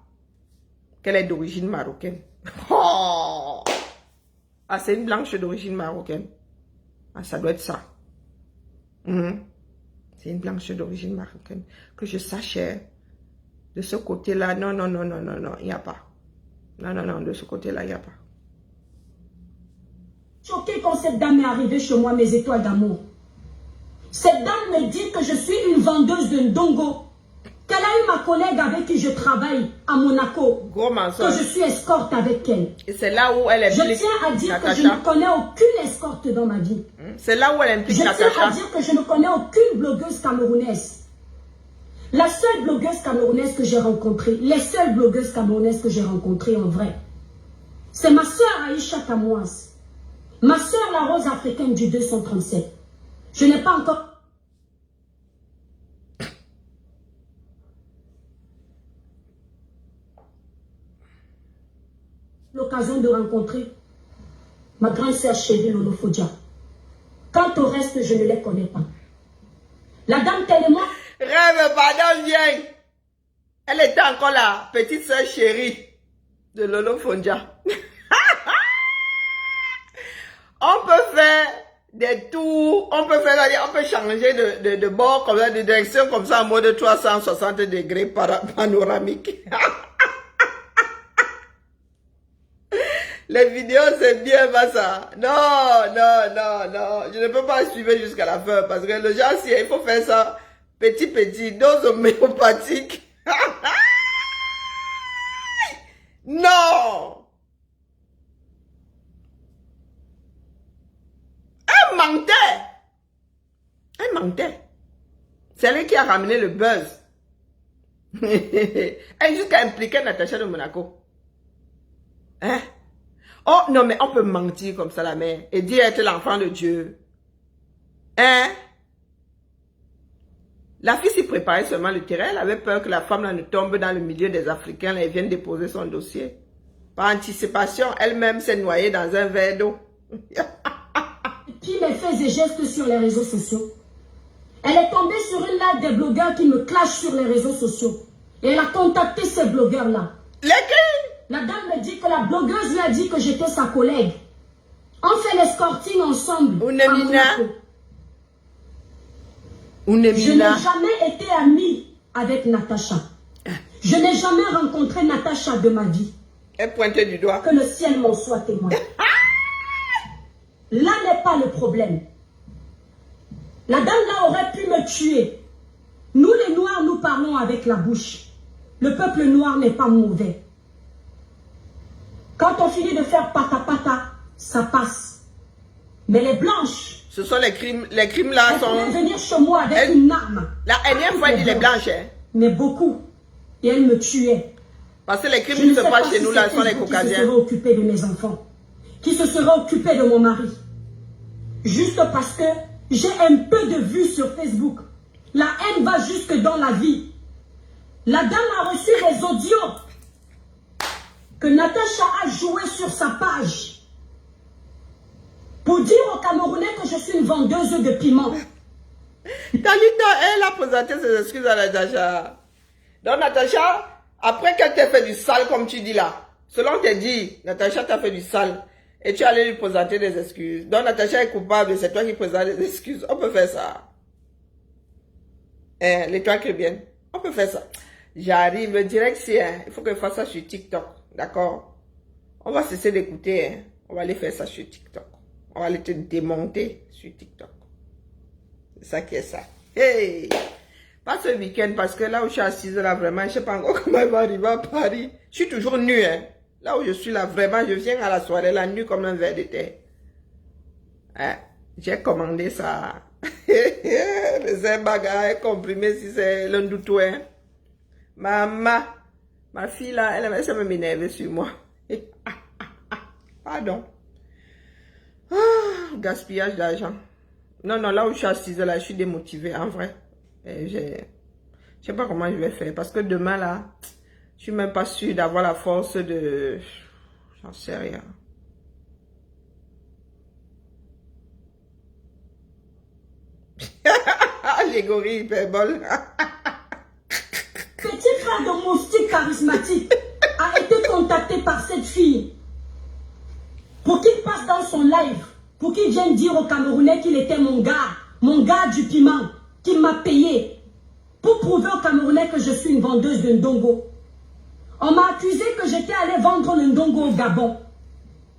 qu'elle est d'origine marocaine. Oh! Ah, c'est une blanche d'origine marocaine. Ah, ça doit être ça. C'est une blanche d'origine marocaine. Que je sache, de ce côté-là, non, non, non, non, non, non, il n'y a pas. Non, non, non, de ce côté-là, il n'y a pas. Choquée quand cette dame est arrivée chez moi, mes étoiles d'amour. Cette dame me dit que je suis une vendeuse de ndongo. Qu'elle a eu ma collègue avec qui je travaille à Monaco. Gros mensonge. Que je suis escorte avec elle. Et c'est là où elle Je implique tiens à dire Natacha. que je ne connais aucune escorte dans ma vie. C'est là où elle implique Je tiens Natacha. à dire que je ne connais aucune blogueuse camerounaise. La seule blogueuse camerounaise que j'ai rencontrée, les seules blogueuses camerounaises que j'ai rencontrées en vrai, c'est ma soeur Aïcha Tamoise, ma soeur la rose africaine du 237. Je n'ai pas encore l'occasion de rencontrer ma grande sœur chérie Lolo Fodia. Quant au reste, je ne les connais pas. La dame tellement... Rêve, pardon, viens. Elle était encore la petite soeur chérie de Lolo Fondia. On peut faire des tours, on peut changer de bord comme ça, de direction comme ça en mode 360 degrés panoramique. Les vidéos, c'est bien, pas ça. Non, non, non, non. Je ne peux pas suivre jusqu'à la fin parce que le genre, si il faut faire ça petit, dose homéopathique. Non. Elle mentait. Elle mentait. C'est elle qui a ramené le buzz. Elle jusqu'à impliquer Natacha de Monaco. Hein? Oh, non, mais on peut mentir comme ça, la mère, et dire être l'enfant de Dieu. Hein? La fille s'y préparait seulement le terrain. Elle avait peur que la femme là, ne tombe dans le milieu des Africains là, et vienne déposer son dossier. Par anticipation, elle-même s'est noyée dans un verre d'eau. Qui les faits et gestes sur les réseaux sociaux. Elle est tombée sur une live des blogueurs qui me clashent sur les réseaux sociaux. Et elle a contacté ces blogueurs-là. Lesquels? La dame me dit que la blogueuse lui a dit que j'étais sa collègue. On fait l'escorting ensemble. Ounemina. Je n'ai jamais été amie avec Natacha. Je n'ai jamais rencontré Natacha de ma vie. Elle pointait du doigt. Que le ciel m'en soit témoin. Là n'est pas le problème. La dame là aurait pu me tuer. Nous les noirs, nous parlons avec la bouche. Le peuple noir n'est pas mauvais. Quand on finit de faire pata, ça passe. Mais les blanches... Ce sont les crimes là elles sont... pouvaient venir chez moi avec une arme. La énième fois, elle dit les blanches. Hein? Mais beaucoup. Et elles me tuaient. Parce que les crimes qui se passent chez nous là sont les caucasiens. Qui se seraient occupés de mes enfants. Qui se seraient occupés de mon mari. Juste parce que j'ai un peu de vues sur Facebook. La haine va jusque dans la vie. La dame a reçu des audios que Natacha a joué sur sa page pour dire aux Camerounais que je suis une vendeuse de piment. Talita, elle a présenté ses excuses à Natacha. Donc Natacha, après qu'elle t'ait fait du sale comme tu dis là, selon tes dires, Natacha t'a fait du sale et tu allais lui présenter des excuses. Donc Natacha est coupable, c'est toi qui présentes des excuses. On peut faire ça. Hein, les toi qui viennent. On peut faire ça. J'arrive direct si hein, il faut que je fasse ça sur TikTok. D'accord? On va cesser d'écouter. Hein. On va aller faire ça sur TikTok. On va aller te démonter sur TikTok. C'est ça qui est ça. Hey! Pas ce week-end parce que là où je suis assise là, vraiment, je ne sais pas encore comment elle va arriver à Paris. Je suis toujours nue. Hein. Là où je suis là, vraiment, je viens à la soirée là, nue comme un verre de terre. Hein? J'ai commandé ça. Les bagages comprimés si c'est l'un d'outou. Hein. Maman, ma fille là, elle essaie de m'énerver sur moi. Pardon. Ah, gaspillage d'argent. Non, non, là où je suis assise là, je suis démotivée en vrai. Je sais pas comment je vais faire parce que demain là, je suis même pas sûre d'avoir la force de... J'en sais rien. Les gorilles hyperbole. charismatique a été contacté par cette fille pour qu'il passe dans son live, pour qu'il vienne dire aux Camerounais qu'il était mon gars du piment, qui m'a payé pour prouver aux Camerounais que je suis une vendeuse de ndongo. On m'a accusé que j'étais allé vendre le ndongo au Gabon.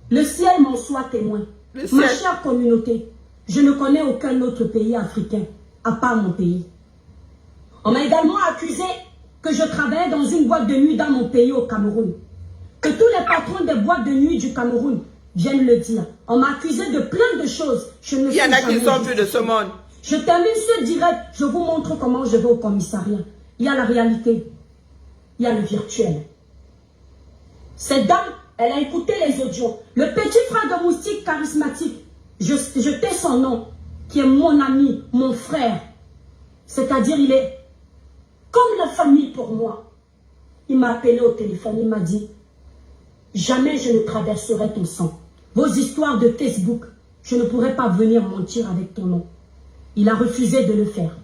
Le ciel m'en soit témoin. Ma chère communauté, je ne connais aucun autre pays africain, à part mon pays. On m'a également accusé que je travaillais dans une boîte de nuit dans mon pays au Cameroun. Que tous les patrons des boîtes de nuit du Cameroun viennent le dire. On m'a accusé de plein de choses. Il y en a qui sont plus de ce monde. Je termine ce direct, je vous montre comment je vais au commissariat. Il y a la réalité, il y a le virtuel. Cette dame, elle a écouté les audios. Le petit frère de Moustique charismatique, je tais son nom, qui est mon ami, mon frère. C'est-à-dire, il est comme la famille pour moi. Il m'a appelé au téléphone, il m'a dit, jamais je ne traverserai ton sang. Vos histoires de Facebook, je ne pourrai pas venir mentir avec ton nom. Il a refusé de le faire.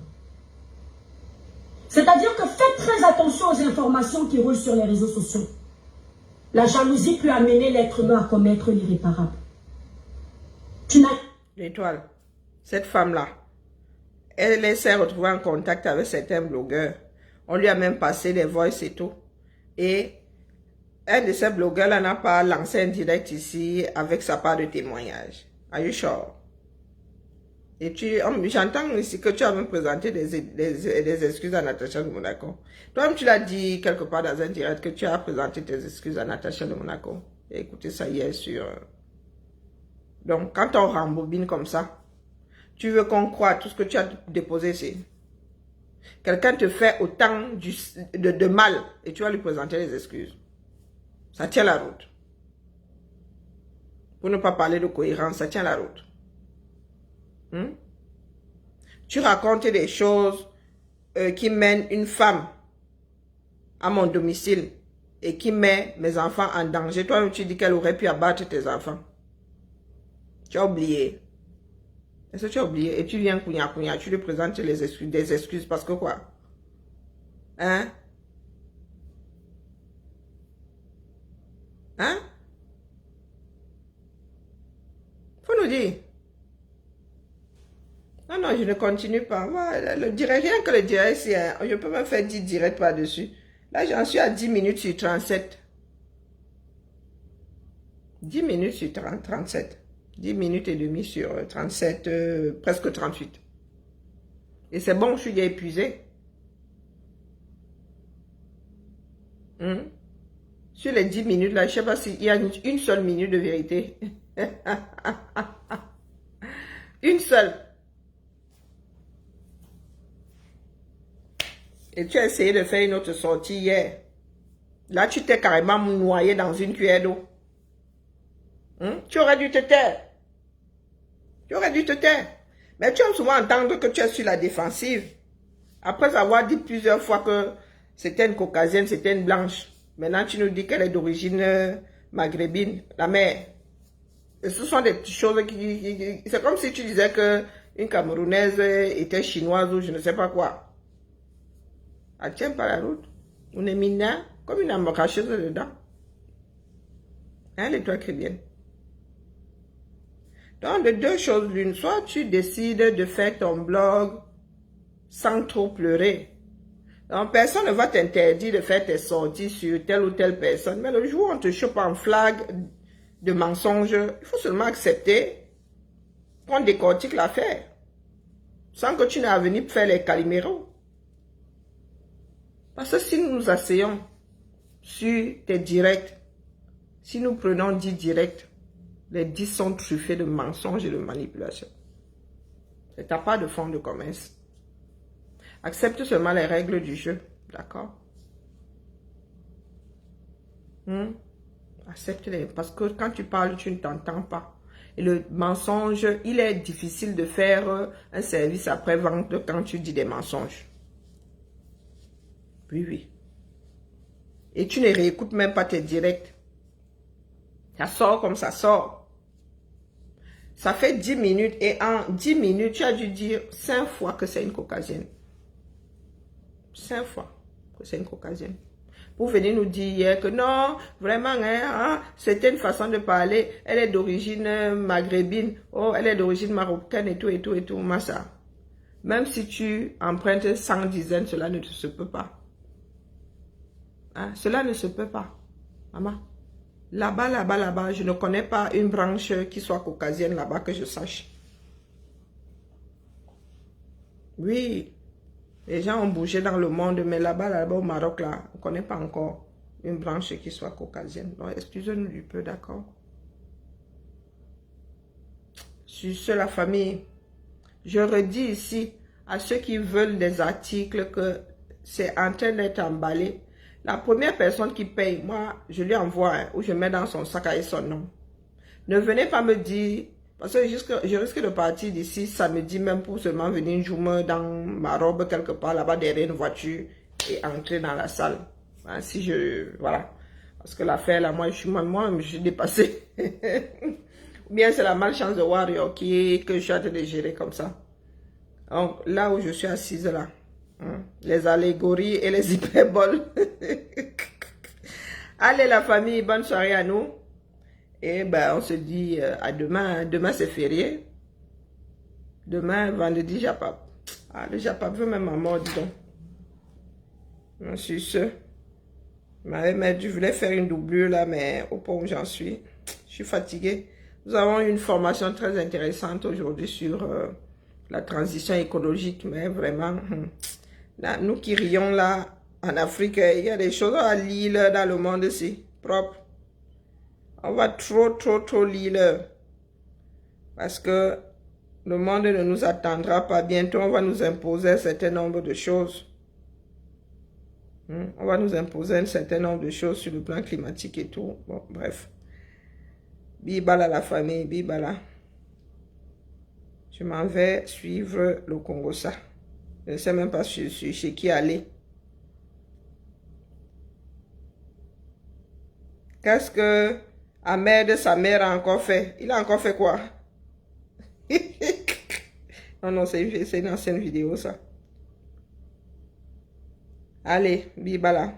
C'est-à-dire que faites très attention aux informations qui roulent sur les réseaux sociaux. La jalousie peut amener l'être humain à commettre l'irréparable. Tu n'as... L'étoile, cette femme-là, elle s'est retrouvée en contact avec certains blogueurs. On lui a même passé des voices et tout. Et un de ces blogueurs-là n'a pas lancé un direct ici avec sa part de témoignage. Are you sure? Et j'entends ici que tu as même présenté des excuses à Natacha de Monaco. Toi-même, tu l'as dit quelque part dans un direct que tu as présenté tes excuses à Natacha de Monaco. J'ai écouté ça hier sur... Donc, quand on rembobine comme ça, tu veux qu'on croie tout ce que tu as déposé ici. Quelqu'un te fait autant de mal et tu vas lui présenter les excuses. Ça tient la route. Pour ne pas parler de cohérence, ça tient la route. Tu racontes des choses qui mènent une femme à mon domicile et qui met mes enfants en danger. Toi, tu dis qu'elle aurait pu abattre tes enfants. Tu as oublié. Est-ce que tu as oublié? Et tu viens couigna, tu lui présentes des excuses parce que quoi? Hein? Hein? Faut nous dire. Non, non, je ne continue pas. Moi, rien que le direct, je peux même faire 10 directs par-dessus. Là, j'en suis à 10 minutes sur 37. 10 minutes sur 37. 10 minutes et demie sur 37, presque 38. Et c'est bon, je suis déjà épuisé. Sur les 10 minutes, là, je ne sais pas s'il y a une seule minute de vérité. Une seule. Et tu as essayé de faire une autre sortie hier. Là, tu t'es carrément noyé dans une cuillère d'eau. Tu aurais dû te taire. Tu aurais dû te taire. Mais tu aimes souvent entendre que tu es sur la défensive. Après avoir dit plusieurs fois que c'était une caucasienne, c'était une blanche. Maintenant, tu nous dis qu'elle est d'origine maghrébine, la mère. Et ce sont des choses qui... C'est comme si tu disais qu'une Camerounaise était chinoise ou je ne sais pas quoi. Elle tient pas la route. On est minant comme une ambracheuse dedans. Hein, les toi chrétiennes. Donc, de deux choses l'une. Soit tu décides de faire ton blog sans trop pleurer. Donc, personne ne va t'interdire de faire tes sorties sur telle ou telle personne. Mais le jour où on te chope en flag de mensonge, il faut seulement accepter qu'on décortique l'affaire. Sans que tu n'aies à venir faire les caliméros. Parce que si nous nous asseyons sur tes directs, si nous prenons 10 directs, les 10 sont truffés de mensonges et de manipulation. C'est ta part de fond de commerce. Accepte seulement les règles du jeu, d'accord? Accepte-les, parce que quand tu parles, tu ne t'entends pas. Et le mensonge, il est difficile de faire un service après-vente quand tu dis des mensonges. Oui, oui. Et tu ne réécoutes même pas tes directs. Ça sort comme ça sort. Ça fait 10 minutes et en 10 minutes, tu as dû dire 5 fois que c'est une caucasienne. 5 fois que c'est une caucasienne. pour venir nous dire que non, vraiment, hein, c'était une façon de parler. Elle est d'origine maghrébine. Oh, elle est d'origine marocaine et tout, massa. Même si tu empruntes 100 dizaines, cela ne se peut pas. Hein? Cela ne se peut pas. Maman. Là-bas, je ne connais pas une branche qui soit caucasienne là-bas que je sache. Oui, les gens ont bougé dans le monde, mais là-bas au Maroc, là, on ne connaît pas encore une branche qui soit caucasienne. Donc, excusez-nous du peu, d'accord? Sur la famille, je redis ici à ceux qui veulent des articles que c'est en train d'être emballé. La première personne qui paye, moi, je lui envoie ou je mets dans son sac avec son nom. Ne venez pas me dire, parce que je risque de partir d'ici samedi même pour seulement venir jouer dans ma robe quelque part là-bas derrière une voiture et entrer dans la salle. Hein, si je, voilà. Parce que l'affaire là, moi, je suis dépassée. Ou bien c'est la malchance de Warrior que je suis en train de gérer comme ça. Donc là où je suis assise là. Les allégories et les hyperboles. Allez la famille, bonne soirée à nous. Et ben on se dit à demain. Demain c'est férié. Demain, vendredi, Japap. Ah, le Japap veut même à mort, dis donc. Je suis sûr. Je voulais faire une doublure là, mais au point où j'en suis, je suis fatiguée. Nous avons eu une formation très intéressante aujourd'hui sur la transition écologique, mais vraiment... Là, nous qui rions là, en Afrique, il y a des choses à lire dans le monde ici, propre. On va trop lire. Parce que le monde ne nous attendra pas. Bientôt, on va nous imposer un certain nombre de choses. On va nous imposer un certain nombre de choses sur le plan climatique et tout. Bon, bref. Bibala la famille, bibala. Je m'en vais suivre le Congossa. Je ne sais même pas chez qui aller. Qu'est-ce que Ahmed, sa mère, a encore fait? Il a encore fait quoi? Non, c'est une ancienne vidéo, ça. Allez, bibala.